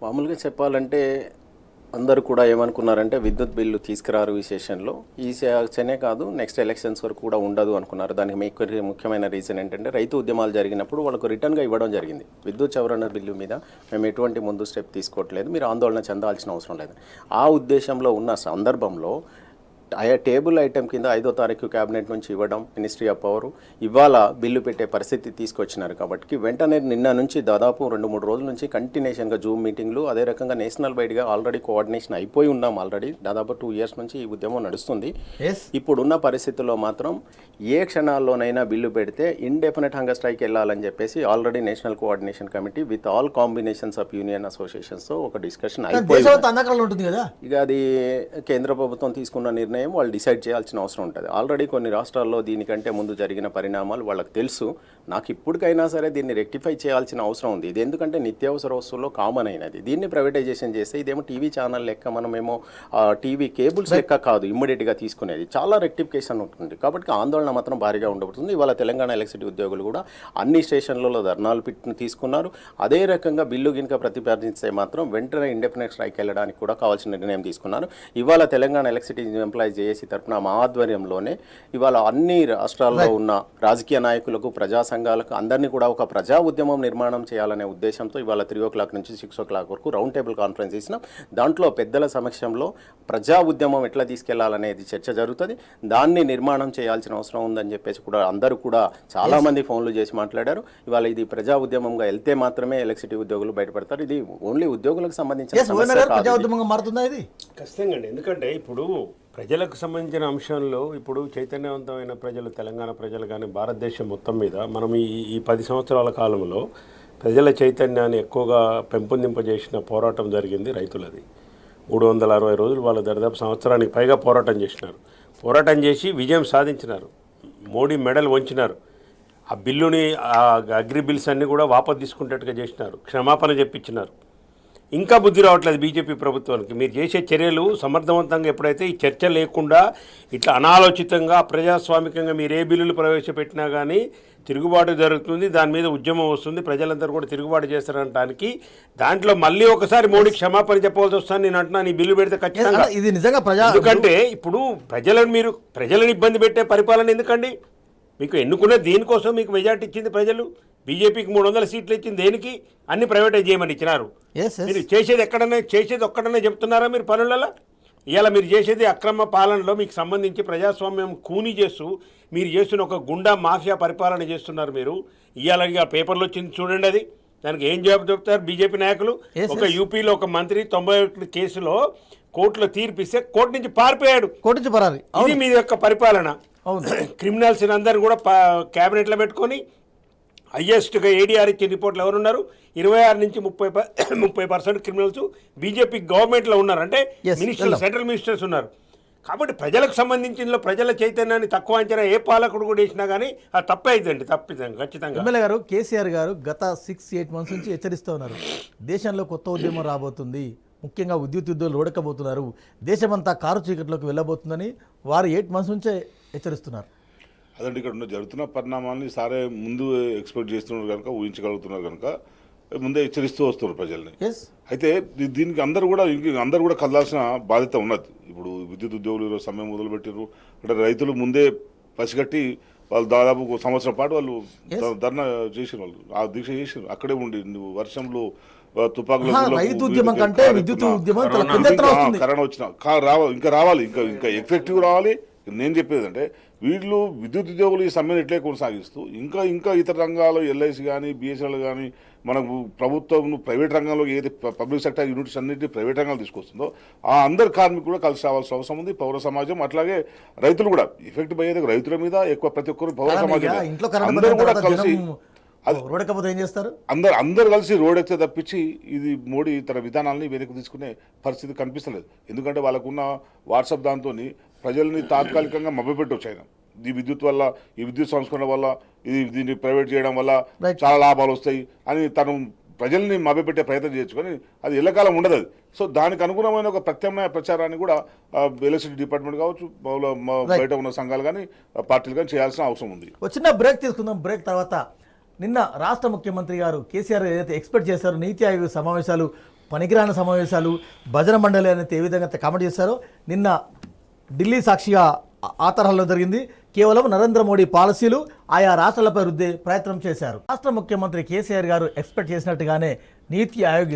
మామూలుగా చెప్పాలంటే అందరూ కూడా ఏమనుకున్నారంటే విద్యుత్ బిల్లు తీసుకురారు ఈ సెషన్లో. ఈ సెషనే కాదు నెక్స్ట్ ఎలక్షన్స్ వరకు కూడా ఉండదు అనుకున్నారు. దానికి ముఖ్యమైన రీజన్ ఏంటంటే రైతు ఉద్యమాలు జరిగినప్పుడు వాళ్ళకు రిటర్న్గా ఇవ్వడం జరిగింది. విద్యుత్ సవరణ బిల్లు మీద మేము ఎటువంటి ముందు స్టెప్ తీసుకోవట్లేదు, మీరు ఆందోళన చెందాల్సిన అవసరం లేదు. ఆ ఉద్దేశంలో ఉన్న సందర్భంలో టేబుల్ ఐటెం కింద 5వ తారీఖు క్యాబినెట్ నుంచి ఇవ్వడం, మినిస్ట్రీ ఆఫ్ పవర్ ఇవాళ బిల్లు పెట్టే పరిస్థితి తీసుకొచ్చినారు. కాబట్టి వెంటనే నిన్న నుంచి దాదాపు 2-3 రోజుల నుంచి కంటిన్యూషన్గా జూమ్ మీటింగ్లు, అదే రకంగా నేషనల్ వైడ్గా ఆల్రెడీ కోఆర్డినేషన్ అయిపోయి ఉన్నాం. ఆల్రెడీ దాదాపు 2 years నుంచి ఈ ఉద్యమం నడుస్తుంది. ఇప్పుడున్న పరిస్థితుల్లో మాత్రం ఏ క్షణాల్లోనైనా బిల్లు పెడితే ఇండెఫినెట్ హంగర్ స్ట్రైక్ వెళ్ళాలని చెప్పేసి already national coordination committee with all combinations of union అసోసియేషన్స్తో ఒక డిస్కషన్ అయిపోయింది. ఇక అది కేంద్ర ప్రభుత్వం తీసుకున్న నిర్ణయం వాళ్ళు డిసైడ్ చేయాల్సిన అవసరం ఉంటుంది. ఆల్రెడీ కొన్ని రాష్ట్రాల్లో దీనికంటే ముందు జరిగిన పరిణామాలు వాళ్ళకి తెలుసు. నాకు ఇప్పటికైనా సరే దీన్ని రెక్టిఫై చేయాల్సిన అవసరం ఉంది. ఇది ఎందుకంటే నిత్యావసర వస్తువుల్లో కామన్ అయినది. దీన్ని ప్రైవేటైజేషన్ చేస్తే ఇదేమో టీవీ ఛానల్ లెక్క, మనమేమో టీవీ కేబుల్స్ లెక్క కాదు ఇమ్మీడియట్గా తీసుకునేది. చాలా రెక్టిఫికేషన్ ఉంటుంది. కాబట్టి ఆందోళన మాత్రం భారీగా ఉండబడుతుంది. ఇవాళ తెలంగాణ ఎలక్ట్రిసిటీ ఉద్యోగులు కూడా అన్ని స్టేషన్లలో ధర్నాలు తీసుకున్నారు. అదే రకంగా బిల్లు గినక ప్రతిపాదిస్తే మాత్రం వెంటనే ఇండెఫినెట్ స్ట్రైక్ వెళ్ళడానికి కూడా కావాల్సిన నిర్ణయం తీసుకున్నారు. ఇవాళ తెలంగాణ ఎలక్ట్రిసిటీ ఎంప్లాయీస్ జేఏసీ తరఫున మా ఆధ్వర్యంలోనే ఇవాళ అన్ని రాష్ట్రాల్లో ఉన్న రాజకీయ నాయకులకు, ప్రజా సంఘాలకు అందరినీ కూడా ఒక ప్రజా ఉద్యమం నిర్మాణం చేయాలనే ఉద్దేశంతో ఇవాళ 3 o'clock నుంచి 6 o'clock వరకు రౌండ్ టేబుల్ కాన్ఫరెన్స్ చేసినాం. దాంట్లో పెద్దల సమక్షంలో ప్రజా ఉద్యమం ఎట్లా తీసుకెళ్లాలనేది చర్చ జరుగుతుంది. దాన్ని నిర్మాణం చేయాల్సిన అవసరం ఉందని చెప్పేసి కూడా అందరూ కూడా చాలామంది ఫోన్లు చేసి మాట్లాడారు. ఇవాళ ఇది ప్రజా ఉద్యమంగా వెళ్తే మాత్రమే ఎలక్ట్రిసిటీ ఉద్యోగులు బయటపడతారు. ఇది ఓన్లీ ఉద్యోగులకు సంబంధించిన ఖచ్చితంగా. ఎందుకంటే ఇప్పుడు ప్రజలకు సంబంధించిన అంశంలో ఇప్పుడు చైతన్యవంతమైన ప్రజలు, తెలంగాణ ప్రజలు కానీ భారతదేశం మొత్తం మీద మనం ఈ 10 సంవత్సరాల కాలంలో ప్రజల చైతన్యాన్ని ఎక్కువగా పెంపొందింపజేసిన పోరాటం జరిగింది రైతులది. 360 రోజులు వాళ్ళు దాదాపు సంవత్సరానికి పైగా పోరాటం చేసినారు. పోరాటం చేసి విజయం సాధించినారు. మోడీ మెడల్ వంచినారు. ఆ బిల్లుని, ఆ అగ్రి బిల్స్ అన్నీ కూడా వాపసు తీసుకునేట్టుగా చేసినారు. క్షమాపణ చెప్పించినారు. ఇంకా బుద్ధి రావట్లేదు బీజేపీ ప్రభుత్వానికి. మీరు చేసే చర్యలు సమర్థవంతంగా ఎప్పుడైతే ఈ చర్చ లేకుండా ఇట్లా అనాలోచితంగా ప్రజాస్వామికంగా మీరు ఏ బిల్లులు ప్రవేశపెట్టినా కానీ తిరుగుబాటు జరుగుతుంది, దాని మీద ఉద్యమం వస్తుంది, ప్రజలందరూ కూడా తిరుగుబాటు చేస్తారనడానికి దాంట్లో మళ్ళీ ఒకసారి మోడీ క్షమాపణ చెప్పవలసి వస్తాను నేను అంటున్నాను. ఈ బిల్లు పెడితే ఖచ్చితంగా ఇది నిజంగా ఎందుకంటే ఇప్పుడు ప్రజలను ఇబ్బంది పెట్టే పరిపాలన ఎందుకండి? మీకు ఎన్నుకునే దీనికోసం మీకు మెజార్టీ ఇచ్చింది ప్రజలు. బీజేపీకి 300 సీట్లు ఇచ్చింది దేనికి? అన్ని ప్రైవేటైజ్ చేయమని ఇచ్చినారు. మీరు చేసేది ఒక్కడనే చెప్తున్నారా మీరు పనులలో? ఇవాళ మీరు చేసేది అక్రమ పాలనలో మీకు సంబంధించి ప్రజాస్వామ్యం కూని చేస్తూ మీరు చేస్తున్న ఒక గుండా మాఫియా పరిపాలన చేస్తున్నారు మీరు. ఇవాళ పేపర్లో వచ్చింది చూడండి. అది దానికి ఏం జవాబు చెప్తారు బీజేపీ నాయకులు? ఒక యూపీలో ఒక మంత్రి 91 కేసులో కోర్టులో తీర్పిస్తే కోర్టు నుంచి పారిపోయాడు. కోటించి పరారి. ఇది మీ యొక్క పరిపాలన. అవును. క్రిమినల్స్ అందరిని కూడా క్యాబినెట్లో పెట్టుకొని హయ్యెస్ట్గా ఏడీఆర్ ఇచ్చిన రిపోర్ట్లు ఎవరున్నారు? 26 నుంచి 30% క్రిమినల్స్ బీజేపీ గవర్నమెంట్లో ఉన్నారు. అంటే Yes, మినిస్టర్లు, సెంట్రల్ మినిస్టర్స్ ఉన్నారు. కాబట్టి ప్రజలకు సంబంధించిన ప్రజల చైతన్యాన్ని తక్కువ అంచనా ఏ పాలకుడు కూడా వేసినా కానీ అది తప్పే అవుతుందండి, తప్పిదండి ఖచ్చితంగా. ఎమ్మెల్యే గారు కేసీఆర్ గారు గత 6-8 మంత్స్ నుంచి హెచ్చరిస్తూ ఉన్నారు, దేశంలో కొత్త ఉద్యమం రాబోతుంది, ముఖ్యంగా విద్యుత్ ఉద్యోగులు ఓడకబోతున్నారు, దేశమంతా కారు చీకట్లోకి వెళ్ళబోతుందని వారు 8 మంత్స్ నుంచే హెచ్చరిస్తున్నారు. అదండి, ఇక్కడ ఉన్న జరుగుతున్న పరిణామాలని సారే ముందు ఎక్స్పెక్ట్ చేస్తున్నారు కనుక, ఊహించగలుగుతున్నారు కనుక ముందే హెచ్చరిస్తూ వస్తున్నారు ప్రజల్ని. ఎస్, అయితే దీనికి అందరూ కూడా కదలాల్సిన బాధ్యత ఉన్నది. ఇప్పుడు విద్యుత్ ఉద్యోగులు ఈరోజు సమ్మె మొదలుపెట్టారు అంటే రైతులు ముందే పసిగట్టి వాళ్ళు దాదాపు 1 సంవత్సరం పాటు వాళ్ళు ధర్నా చేసిన వాళ్ళు ఆ దీక్ష చేసారు. అక్కడే ఉండి నువ్వు వర్షంలో తుపాకులు రైతు ఉద్యమం కంటే విద్యుత్ ఉద్యమం కరోనా వచ్చిన ఇంకా రావాలి, ఇంకా ఎఫెక్టివ్ రావాలి. నేను చెప్పేది అంటే వీళ్ళు విద్యుత్ ఉద్యోగులు ఈ సమ్మెను ఎట్లే కొనసాగిస్తూ ఇంకా ఇతర రంగాలు ఎల్ఐసి కానీ బిఎస్ఎన్ఎల్ కానీ మనకు ప్రభుత్వం ప్రైవేట్ రంగంలో ఏది పబ్లిక్ సెక్టర్ యూనిట్స్ అన్నింటినీ ప్రైవేట్ రంగాలు తీసుకొస్తుందో ఆ అందరు కార్మికులు కూడా కలిసి రావాల్సిన అవసరం ఉంది. పౌర సమాజం అట్లాగే రైతులు కూడా ఎఫెక్ట్ అయ్యేది రైతుల మీద ఎక్కువ, ప్రతి ఒక్కరు పౌర సమాజం అందరూ కూడా కలిసి రోడకపోతే ఏం చేస్తారు? అందరు కలిసి రోడ్ ఎక్కితే తప్పించి ఇది మోడీ తన విధానాలని వెనక్కి తీసుకునే పరిస్థితి కనిపిస్తలేదు. ఎందుకంటే వాళ్ళకున్న వాట్సాప్ దాంతో ప్రజల్ని తాత్కాలికంగా మభ్యపెట్టవచ్చు ఆయన. ఈ విద్యుత్ వల్ల, ఈ విద్యుత్ సంస్కరణ వల్ల, దీన్ని ప్రైవేట్ చేయడం వల్ల చాలా లాభాలు వస్తాయి అని తను ప్రజల్ని మభ్యపెట్టే ప్రయత్నం చేయొచ్చు, కానీ అది ఎల్లకాలం ఉండదు. అది సో దానికి అనుగుణమైన ఒక ప్రత్యామ్నాయ ప్రచారాన్ని కూడా ఎలక్ట్రిసిటీ డిపార్ట్మెంట్ కావచ్చు, బయట ఉన్న సంఘాలు కానీ పార్టీలు కానీ చేయాల్సిన అవసరం ఉంది. చిన్న బ్రేక్ తీసుకుందాం. బ్రేక్ తర్వాత నిన్న రాష్ట్ర ముఖ్యమంత్రి గారు కేసీఆర్ ఏదైతే ఎక్స్పెక్ట్ చేశారో నీతి ఆయోగ్ సమావేశాలు పనికిరాని సమావేశాలు, భజన మండలి అనేది ఏ విధంగా కామెంట్ చేశారో నిన్న ఢిల్లీ సాక్షిగా ఆ తరహాలో జరిగింది. కేవలం నరేంద్ర మోడీ పాలసీలు ఆయా రాష్ట్రాలపై రుద్దే ప్రయత్నం చేశారు. రాష్ట్ర ముఖ్యమంత్రి కేసీఆర్ గారు ఎక్స్పెక్ట్ చేసినట్టుగానే నీతి ఆయోగ్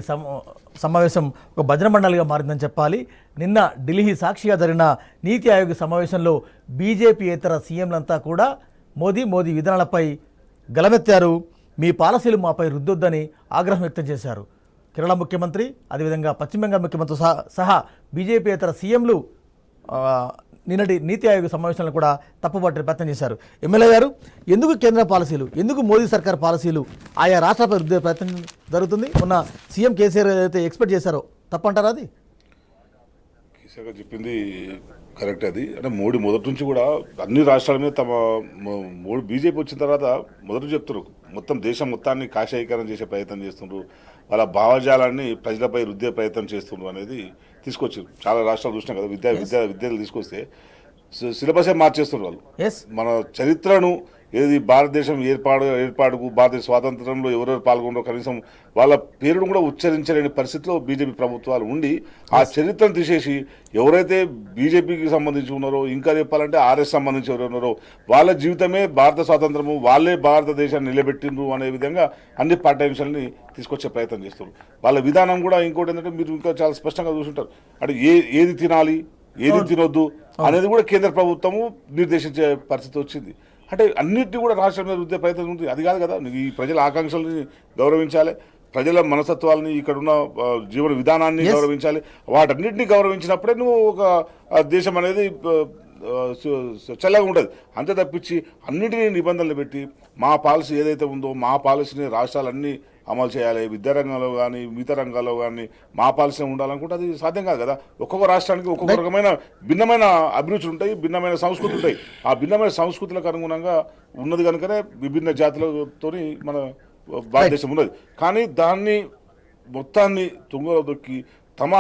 సమావేశం ఒక భజన మండలిగా మారిందని చెప్పాలి. నిన్న ఢిల్లీ సాక్షిగా జరిగిన నీతి ఆయోగ్ సమావేశంలో బీజేపీయేతర సీఎంలంతా కూడా మోదీ విధానాలపై గలమెత్తారు. మీ పాలసీలు మాపై రుద్దొద్దని ఆగ్రహం వ్యక్తం చేశారు. కేరళ ముఖ్యమంత్రి, అదేవిధంగా పశ్చిమ బెంగాల్ ముఖ్యమంత్రి సహా బీజేపీయేతర సీఎంలు నిన్నటి నీతి ఆయోగ్ సమావేశాలను కూడా తప్పుపట్టే ప్రయత్నం చేశారు. ఎమ్మెల్యే గారు, ఎందుకు కేంద్ర పాలసీలు, ఎందుకు మోదీ సర్కార్ పాలసీలు ఆయా రాష్ట్రాలపై రుద్దే ప్రయత్నం జరుగుతుంది? ఉన్న సీఎం కేసీఆర్ ఏదైతే ఎక్స్పెక్ట్ చేశారో తప్పంటారా? అది కేసీఆర్ గారు చెప్పింది కరెక్ట్. అది అంటే మోడీ మొదటి నుంచి కూడా అన్ని రాష్ట్రాల మీద మోడీ బీజేపీ వచ్చిన తర్వాత మొదటి చెప్తున్నారు, మొత్తం దేశం మొత్తాన్ని కాషాయీకరణ చేసే ప్రయత్నం చేస్తున్నారు, వాళ్ళ భావజాలాన్ని ప్రజలపై రుద్దే ప్రయత్నం చేస్తున్నారు అనేది తీసుకొచ్చారు. చాలా రాష్ట్రాలు చూసినాం కదా, విద్యలు తీసుకొస్తే సిలబసే మార్చేస్తున్నారు వాళ్ళు. మన చరిత్రను ఏది భారతదేశం ఏర్పాటుకు భారతదేశ స్వాతంత్రంలో ఎవరెవరు పాల్గొన్నారో కనీసం వాళ్ళ పేరును కూడా ఉచ్చరించలేని పరిస్థితిలో బీజేపీ ప్రభుత్వాలు ఉండి ఆ చరిత్రను తీసేసి ఎవరైతే బీజేపీకి సంబంధించి ఉన్నారో, ఇంకా చెప్పాలంటే ఆర్ఎస్ సంబంధించి ఎవరు ఉన్నారో వాళ్ళ జీవితమే భారత స్వాతంత్రము, వాళ్ళే భారతదేశాన్ని నిలబెట్టిండ్రు అనే విధంగా అన్ని పాఠ్యాంశాలని తీసుకొచ్చే ప్రయత్నం చేస్తారు. వాళ్ళ విధానం కూడా ఇంకోటి ఏంటంటే మీరు ఇంకా చాలా స్పష్టంగా చూసుంటారు, అంటే ఏది తినాలి ఏది తినొద్దు అనేది కూడా కేంద్ర ప్రభుత్వము నిర్దేశించే పరిస్థితి వచ్చింది. అంటే అన్నింటినీ కూడా రాష్ట్రం మీద రుద్దే ప్రయత్నం ఉంది. అది కాదు కదా, ఈ ప్రజల ఆకాంక్షల్ని గౌరవించాలి, ప్రజల మనస్తత్వాలని, ఇక్కడున్న జీవన విధానాన్ని గౌరవించాలి. వాటన్నిటిని గౌరవించినప్పుడే నువ్వు ఒక దేశం అనేది చల్లగా ఉండదు. అంతే తప్పించి అన్నింటినీ నిబంధనలు పెట్టి మా పాలసీ ఏదైతే ఉందో మా పాలసీని రాష్ట్రాలన్నీ అమలు చేయాలి, విద్యారంగంలో కానీ మిగతా రంగాల్లో కానీ మా పాలసీ ఉండాలనుకుంటే అది సాధ్యం కాదు కదా. ఒక్కొక్క రాష్ట్రానికి ఒక్కొక్క రకమైన భిన్నమైన అభిరుచులు ఉంటాయి, భిన్నమైన సంస్కృతులు ఉంటాయి. ఆ భిన్నమైన సంస్కృతులకు అనుగుణంగా ఉన్నది కనుకనే విభిన్న జాతులతో మన భారతదేశం ఉన్నది. కానీ దాన్ని మొత్తాన్ని తుంగలో దొక్కి తమ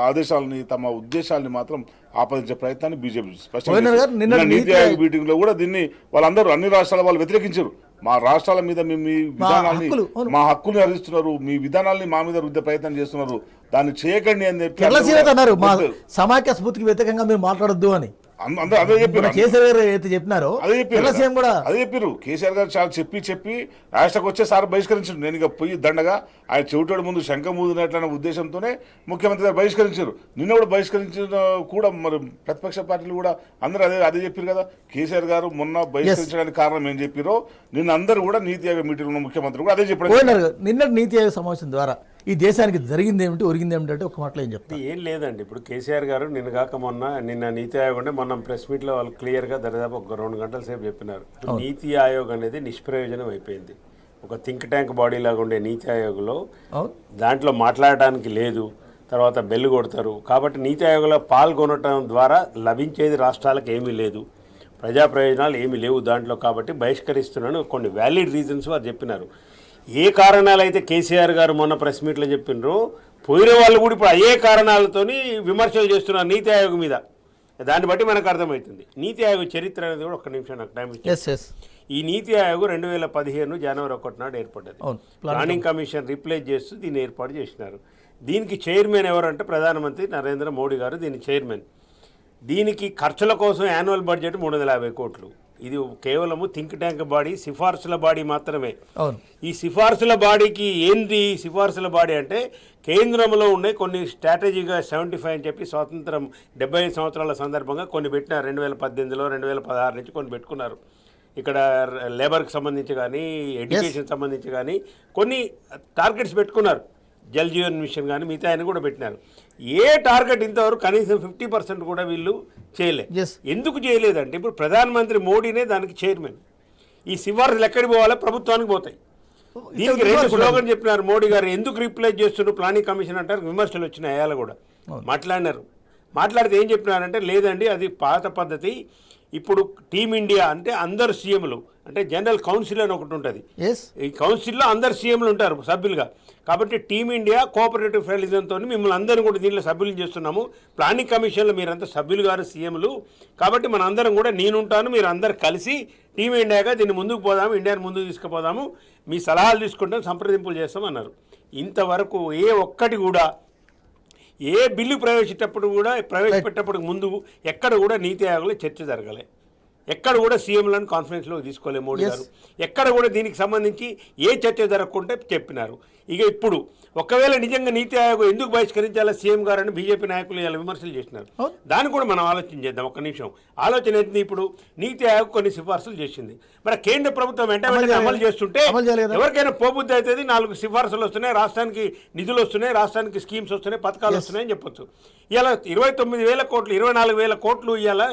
ఆదేశాలని తమ ఉద్దేశాలని మాత్రం ఆపాదించే ప్రయత్నాన్ని బీజేపీ స్పష్టంగా నీతి ఆయోగ్ మీటింగ్ లో కూడా దీన్ని వాళ్ళందరూ అన్ని రాష్ట్రాల వాళ్ళు వ్యతిరేకించారు. మా రాష్ట్రాల మీద మీ విధానాన్ని, మా హక్కుల్ని హరిస్తున్నారు, మీ విధానాల్ని మా మీద రుద్దే ప్రయత్నం చేస్తున్నారు, దాన్ని చేయకండి అని చెప్పి సమాఖ్య స్ఫూర్తికి వ్యతిరేకంగా మీరు మాట్లాడొద్దు అని అదే చెప్పారు. అదే చెప్పారు కేసీఆర్ గారు చాలా చెప్పి రాష్ట్రకు వచ్చే సార్ బహిష్కరించారు. నేను ఇక పోయి దండగా ఆయన చెవిటోడి ముందు శంఖ మూదినట్లన్న ఉద్దేశంతోనే ముఖ్యమంత్రి గారు బహిష్కరించారు. నిన్న కూడా బహిష్కరించిన కూడా మరి ప్రతిపక్ష పార్టీలు కూడా అందరూ అదే చెప్పారు కదా. కేసీఆర్ గారు మొన్న బహిష్కరించడానికి కారణం ఏం చెప్పారో నిన్న అందరూ కూడా నీతి ఆయోగ్ మీటింగ్ ఉన్న ముఖ్యమంత్రి కూడా అదే చెప్పారు. నిన్న నీతి ఆయోగ్ సమావేశం ద్వారా ఈ దేశానికి జరిగింది ఏమిటి, ఒరిగింది ఏమిటి అంటే ఒక మాటలో ఏం చెప్తారు? ఇది ఏం లేదండి. ఇప్పుడు కేసీఆర్ గారు నిన్న నీతి ఆయోగ్ అంటే మొన్న ప్రెస్ మీట్లో వాళ్ళు క్లియర్గా దాదాపు ఒక 2 గంటల సేపు చెప్పినారు. ఇప్పుడు నీతి ఆయోగ్ అనేది నిష్ప్రయోజనం అయిపోయింది. ఒక థింక్ ట్యాంక్ బాడీ లాగా ఉండే నీతి ఆయోగ్లో దాంట్లో మాట్లాడడానికి లేదు, తర్వాత బెల్లు కొడతారు. కాబట్టి నీతి ఆయోగ్లో పాల్గొనటం ద్వారా లభించేది రాష్ట్రాలకు ఏమీ లేదు, ప్రజా ప్రయోజనాలు ఏమీ లేవు దాంట్లో, కాబట్టి బహిష్కరిస్తున్నాను. కొన్ని వ్యాలిడ్ రీజన్స్ వారు చెప్పినారు. ఏ కారణాలు అయితే కేసీఆర్ గారు మొన్న ప్రెస్ మీట్లో చెప్పినారో పోయిన వాళ్ళు కూడా ఇప్పుడు అయ్యే కారణాలతోని విమర్శలు చేస్తున్నారు నీతి ఆయోగ్ మీద. దాన్ని బట్టి మనకు అర్థమవుతుంది నీతి ఆయోగ్ చరిత్ర అనేది కూడా. ఒక్క నిమిషం నాకు టైం ఇచ్చి, ఈ నీతి ఆయోగ్ 2015 జనవరి 1 నాడు ఏర్పడ్డది. ప్లానింగ్ కమిషన్ రీప్లేస్ చేస్తూ దీన్ని ఏర్పాటు చేసినారు. దీనికి చైర్మన్ ఎవరంటే ప్రధానమంత్రి నరేంద్ర మోడీ గారు దీని చైర్మన్. దీనికి ఖర్చుల కోసం యాన్యువల్ బడ్జెట్ 350 కోట్లు. ఇది కేవలము థింక్ ట్యాంక్ బాడీ, సిఫార్సుల బాడీ మాత్రమే. ఈ సిఫార్సుల బాడీకి ఏంది సిఫార్సుల బాడీ అంటే కేంద్రంలో ఉండే కొన్ని స్ట్రాటజీగా 75 అని చెప్పి స్వాతంత్రం 75 సంవత్సరాల సందర్భంగా కొన్ని పెట్టినారు. 2018లో 2016 నుంచి కొన్ని పెట్టుకున్నారు. ఇక్కడ లేబర్కి సంబంధించి కానీ ఎడ్యుకేషన్ సంబంధించి కానీ కొన్ని టార్గెట్స్ పెట్టుకున్నారు. జల్ జీవన్ మిషన్ కానీ మిగతా ఆయన కూడా పెట్టినారు. ఏ టార్గెట్ ఇంతవరకు కనీసం 50% కూడా వీళ్ళు చేయలేదు. ఎందుకు చేయలేదంటే ఇప్పుడు ప్రధానమంత్రి మోడీనే దానికి చైర్మన్. ఈ సిఫార్సులు ఎక్కడికి పోవాలో ప్రభుత్వానికి పోతాయి. దీనికి 2 స్లోగన్ చెప్పినారు మోడీ గారు. ఎందుకు రీప్లేస్ చేస్తున్నారు ప్లానింగ్ కమిషన్ అంటారు. విమర్శలు వచ్చినాయి, అయాల కూడా మాట్లాడినారు. మాట్లాడితే ఏం చెప్పినారంటే లేదండి అది పాత పద్ధతి. ఇప్పుడు టీమిండియా అంటే అందరు సీఎంలు, అంటే జనరల్ కౌన్సిల్ అని ఒకటి ఉంటుంది. ఈ కౌన్సిల్లో అందరు సీఎంలు ఉంటారు సభ్యులుగా. కాబట్టి టీమిండియా కోఆపరేటివ్ ఫెడరలిజంతో మిమ్మల్ని అందరూ కూడా దీనిలో సభ్యులు చేస్తున్నాము. ప్లానింగ్ కమిషన్లో మీరంతా సభ్యులు గారు సీఎంలు. కాబట్టి మన అందరం కూడా నేనుంటాను, మీరు అందరు కలిసి టీమిండియాగా దీన్ని ముందుకు పోదాము, ఇండియాని ముందుకు తీసుకుపోదాము, మీ సలహాలు తీసుకుంటాం, సంప్రదింపులు చేస్తాం అన్నారు. ఇంతవరకు ఏ ఒక్కటి కూడా ఏ బిల్లు ప్రవేశపెట్టేటప్పుడు ముందు ఎక్కడ కూడా నీతి ఆయోగ్లో చర్చ జరగలే. ఎక్కడ కూడా సీఎంలను కాన్ఫరెన్స్లో తీసుకోలేదు మోడీ గారు. ఎక్కడ కూడా దీనికి సంబంధించి ఏ చర్చ జరగకుంటే చెప్పినారు. ఇక ఇప్పుడు ఒకవేళ నిజంగా నీతి ఆయోగ్ ఎందుకు బహిష్కరించాలా సీఎం గారు అని బీజేపీ నాయకులు ఇలా విమర్శలు చేసినారు. దాన్ని కూడా మనం ఆలోచన చేద్దాం. ఒక్క నిమిషం ఆలోచన ఏంటి? ఇప్పుడు నీతి ఆయోగ్ కొన్ని సిఫార్సులు చేసింది. మరి కేంద్ర ప్రభుత్వం వెంటనే అమలు చేస్తుంటే ఎవరికైనా పోబుద్ధి అవుతుంది. 4 సిఫార్సులు వస్తున్నాయి, రాష్ట్రానికి నిధులు వస్తున్నాయి, రాష్ట్రానికి స్కీమ్స్ వస్తున్నాయి, పథకాలు వస్తున్నాయని చెప్పొచ్చు. ఇలా 29,000 కోట్లు 24,000 కోట్లు ఇవాళ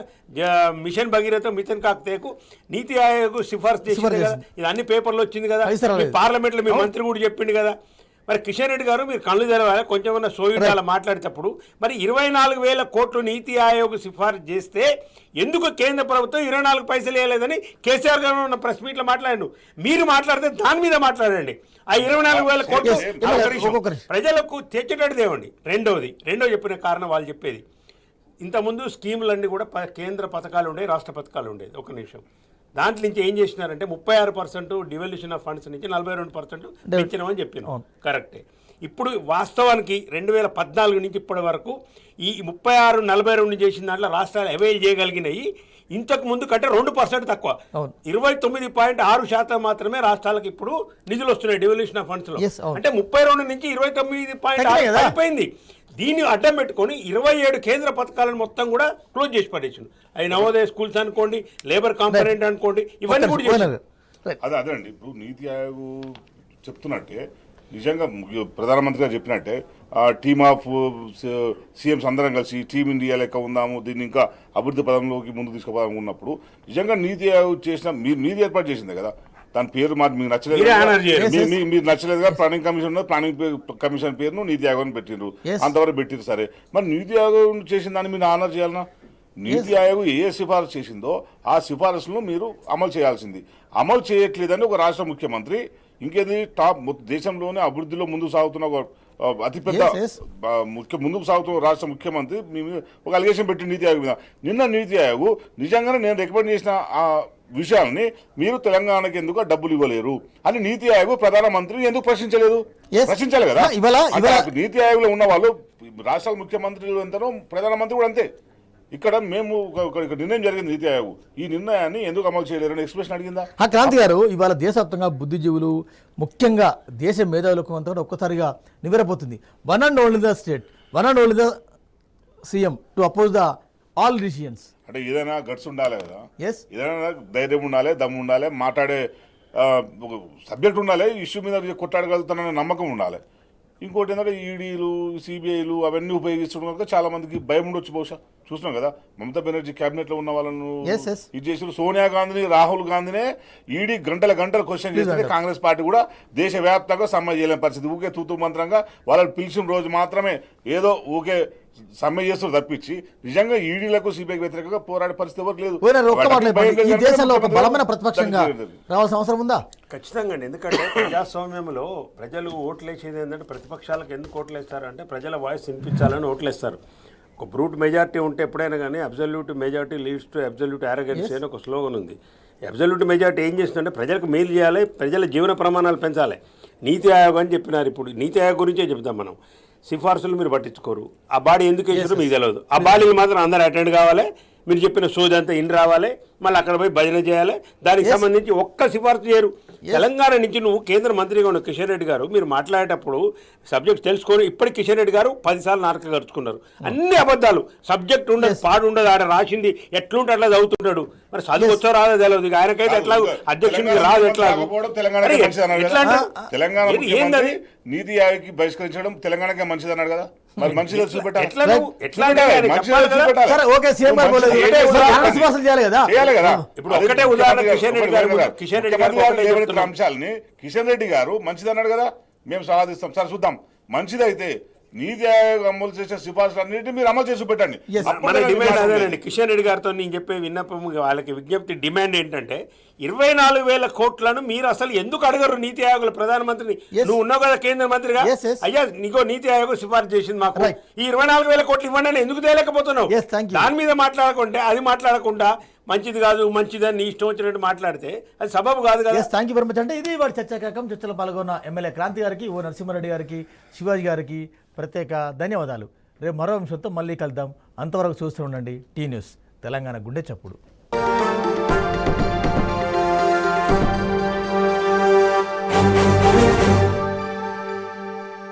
మిషన్ భగీరథ మిషన్ కాకతీయకు నీతి ఆయోగ్ సిఫార్సు చేసింది కదా. ఇది అన్ని పేపర్లో వచ్చింది కదా, పార్లమెంట్లో మీ మంత్రి కూడా చెప్పింది కదా. మరి కిషన్ రెడ్డి గారు మీరు కళ్ళు తెరవాలి, కొంచెమన్నా సోయుడాల మాట్లాడేటప్పుడు మరి 24,000 కోట్లు నీతి ఆయోగ్ సిఫార్సు చేస్తే ఎందుకు కేంద్ర ప్రభుత్వం 24 పైసలు వేయలేదని కేసీఆర్ గారు ఉన్న ప్రెస్ మీట్లో మాట్లాడారు. మీరు మాట్లాడితే దాని మీద మాట్లాడండి. ఆ 24,000 కోట్లు ప్రజలకు తెచ్చేటట్టు తేవండి. రెండో చెప్పిన కారణం వాళ్ళు చెప్పేది, ఇంతకుముందు స్కీములన్నీ కూడా కేంద్ర పథకాలు ఉండేవి, రాష్ట్ర పథకాలు ఉండేది. ఒక నిమిషం దాంట్లో నుంచి ఏం చేసినారంటే 36% డివల్యూషన్ ఆఫ్ ఫండ్స్ నుంచి 42% పెంచినామని చెప్పినాం. కరెక్టే. ఇప్పుడు వాస్తవానికి 2014 నుంచి ఇప్పటి వరకు ఈ 36-42 చేసిన దాంట్లో రాష్ట్రాలు అవైల్ చేయగలిగినాయి ఇంతకు ముందు కంటే 2% తక్కువ. 29.6% మాత్రమే రాష్ట్రాలకు ఇప్పుడు నిధులు వస్తున్నాయి డివల్యూషన్ ఆఫ్ ఫండ్స్ లో. అంటే 32 నుంచి 29.6 అయిపోయింది. దీన్ని అడ్డం పెట్టుకొని 27 కేంద్ర పథకాలను మొత్తం కూడా క్లోజ్ చేసి పడేసిండు. అవి నవోదయ స్కూల్స్ అనుకోండి, లేబర్ కాంపొనెంట్ అనుకోండి, ఇవన్నీ కూడా చేశారు. అదేండి ఇప్పుడు నీతి ఆయోగ్ చెప్తున్నట్టే నిజంగా ప్రధానమంత్రి గారు చెప్పినట్టే టీమ్ ఆఫ్ సీఎంస్ అందరం కలిసి టీమ్ ఇండియా లెక్క ఉందాము, దీన్ని ఇంకా అభివృద్ధి పదంలోకి ముందుకు తీసుకుపోదాము ఉన్నప్పుడు నిజంగా నీతి ఆయోగ్ చేసిన మీరు ఏర్పాటు చేసిందే కదా. దాని పేరు మాకు మీకు నచ్చలేదు, మీరు నచ్చలేదుగా ప్లానింగ్ కమిషన్ ప్లానింగ్ కమిషన్ పేరును నీతి ఆయోగ్ అని పెట్టిండ్రు, అంతవరకు పెట్టిండ్రు. సరే, మరి నీతి ఆయోగ్ చేసిన దాన్ని మీరు ఆనర్ చేయాలన్నా? నీతి ఆయోగ్ ఏ సిఫారసు చేసిందో ఆ సిఫారసులను మీరు అమలు చేయాల్సింది. అమలు చేయట్లేదని ఒక రాష్ట్ర ముఖ్యమంత్రి, ఇంకేది టాప్ దేశంలోనే అభివృద్ధిలో ముందుకు సాగుతున్న ఒక అతిపెద్ద ముందుకు సాగుతున్న రాష్ట్ర ముఖ్యమంత్రి మీ మీద ఒక అలిగేషన్ పెట్టి నీతి ఆయోగ్ మీద. నిన్న నీతి ఆయోగ్ నిజంగానే నేను రికమెండ్ చేసిన ఆ విషయాల్ని మీరు తెలంగాణకి ఎందుకు డబ్బులు ఇవ్వలేరు అని నీతి ఆయోగ్ ప్రధానమంత్రిని ఎందుకు ప్రశ్నించలేదు? ప్రశ్నించాలి కదా. నీతి ఆయోగ్ లో ఉన్న వాళ్ళు రాష్ట్రాల ముఖ్యమంత్రులు ఎంతనో ప్రధానమంత్రి కూడా అంతే. ఇక్కడ మేము నిర్ణయం జరిగింది నీతి ఆయోగ్, ఈ నిర్ణయాన్ని ఎందుకు అమలు చేయలేరు ఎక్స్ప్రెషన్ అడిగిందా? క్రాంతి గారు, ఇవాళ దేశవ్యాప్తంగా బుద్ధిజీవులు ముఖ్యంగా దేశ మేధావులకు అంతా కూడా ఒక్కసారిగా నివ్వెరపోతుంది. One and only the state, one and only the CM to oppose the all decisions. అంటే ఏదైనా గట్స్ ఉండాలి కదా, ఏదైనా ధైర్యం ఉండాలి, దమ్ము ఉండాలి, మాట్లాడే సబ్జెక్ట్ ఉండాలి, ఇష్యూ మీద కొట్టాడగలుగుతాననే నమ్మకం ఉండాలి. ఇంకోటి ఏంటంటే ఈడీలు సిబిఐలు అవన్నీ ఉపయోగిస్తుండడం కనుక చాలా మందికి భయం ఉండొచ్చు బహుశా. చూస్తున్నాం కదా మమతా బెనర్జీ క్యాబినెట్ లో ఉన్న వాళ్ళను Yes, yes. ఇది చేసిన సోనియా గాంధీని రాహుల్ గాంధీనే ఈడీ గంటల క్వశ్చన్ చేస్తే కాంగ్రెస్ పార్టీ కూడా దేశవ్యాప్తంగా సమ్మె చేయలేని పరిస్థితి. ఊకే తూతూ మంత్రంగా వాళ్ళని పిలిచిన రోజు మాత్రమే ఏదో ఊకే సమ్మె చేస్తారు తప్పించి నిజంగా ఈడీలకు సిబిఐకి వ్యతిరేకంగా పోరాడే పరిస్థితి ఎవరు లేదు. ఓనర్ ఒక్క మాట వాటికి భయం చెప్పండి. ఈ లేదు దేశంలో ఒక కనుక బలమైన ప్రతిపక్షంగా రావాల్సిన అవసరం ఉందా? ఖచ్చితంగా అండి. ఎందుకంటే ప్రజాస్వామ్యంలో ప్రజలు ఓట్లు వేసేది ఏంటంటే ప్రతిపక్షాలకు ఎందుకు ఓట్లు వేస్తారు అంటే ప్రజల వాయిస్ వినిపించాలని ఓట్లు వేస్తారు. ఒక బ్రూట్ మెజారిటీ ఉంటే ఎప్పుడైనా కానీ absolute majority leads to absolute arrogancy అని ఒక స్లోగన్ ఉంది. అబ్జల్యూట్ మెజారిటీ ఏం చేస్తుందంటే ప్రజలకు మేలు చేయాలి, ప్రజల జీవన ప్రమాణాలు పెంచాలి. నీతి ఆయోగ్ అని చెప్పినారు. ఇప్పుడు నీతి ఆయోగ్ గురించే చెప్తాం మనం. సిఫార్సులు మీరు పట్టించుకోరు, ఆ బాడీ ఎందుకు వేసారో మీకు తెలియదు. ఆ బాడీకి మాత్రం అందరూ అటెండ్ కావాలి, మీరు చెప్పిన సోది అంతా ఇన్ రావాలి, మళ్ళీ అక్కడ పోయి భజన చేయాలి. దానికి సంబంధించి ఒక్క సిఫార్సు చేయరు. తెలంగాణ నుంచి నువ్వు కేంద్ర మంత్రిగా ఉన్న కిషన్ రెడ్డి గారు మీరు మాట్లాడేటప్పుడు సబ్జెక్ట్ తెలుసుకొని ఇప్పటికి కిషన్ రెడ్డి గారు 10 సార్లు నాటక గడుచుకున్నారు. అన్ని అబద్ధాలు, సబ్జెక్ట్ ఉండదు, పాడు ఉండదు, ఆడ రాసింది ఎట్లుంటే అట్లా చదువుతుంటాడు. మరి చదువు వచ్చో రాదో తెలియదు. ఆయనకైతే ఎట్లా అధ్యక్షుడికి రాదు, ఎట్లా ఏంటది నీతి ఆయోగ్ బహిష్కరించడం తెలంగాణకే మంచిది అన్నాడు కదా. మరి మంచిది చూపెట్టాలి. సరే, ఓకే, సీఎం గారు పోలేదు. కాంగ్రెస్ సిఫార్సులు చేయాలి కదా. చేయాలి కదా. ఇప్పుడు ఒకటే ఉదాహరణ కిషన్ రెడ్డి గారు అంశాలని కిషన్ రెడ్డి గారు మంచిది అన్నాడు కదా, మేము సాధిస్తాం. సరే చూద్దాం, మంచిది అయితే నీతి ఆయోగ్ అమలు చేసే సిఫార్సులు అన్నింటినీ మీరు అమలు చేసి పెట్టండి. మన డిమాండ్ అదేనండి. కిషన్ రెడ్డి గారితో నేను చెప్పే విన్నపం, వాళ్ళకి విజ్ఞప్తి, డిమాండ్ ఏంటంటే 24,000 కోట్లను మీరు అసలు ఎందుకు అడగరు నీతి ఆయోగ్ ప్రధానమంత్రిని? నువ్వు ఉన్నావు కదా కేంద్ర మంత్రిగా, అయ్యా నీకో నీతి ఆయోగ్ సిఫార్సు చేసింది మాకు, ఈ 24,000 కోట్లు ఇవ్వండి అని ఎందుకు తేలేకపోతున్నావు? దాని మీద మాట్లాడకుంటే, అది మాట్లాడకుండా మంచిది కాదు మంచిదని నీ ఇష్టం వచ్చినట్టు మాట్లాడితే అది సబబు కాదు కదా. Thank you very much. అంటే ఇది వారి చర్చాకాకం. చర్చలో పాల్గొన్న ఎమ్మెల్యే క్రాంతి గారికి, ఓ నరసింహారెడ్డి గారికి, శివాజీ గారికి ప్రత్యేక ధన్యవాదాలు. రేపు మరో అంశంతో మళ్ళీ కలుద్దాం. అంతవరకు చూస్తూ ఉండండి టీ న్యూస్, తెలంగాణ గుండె చప్పుడు.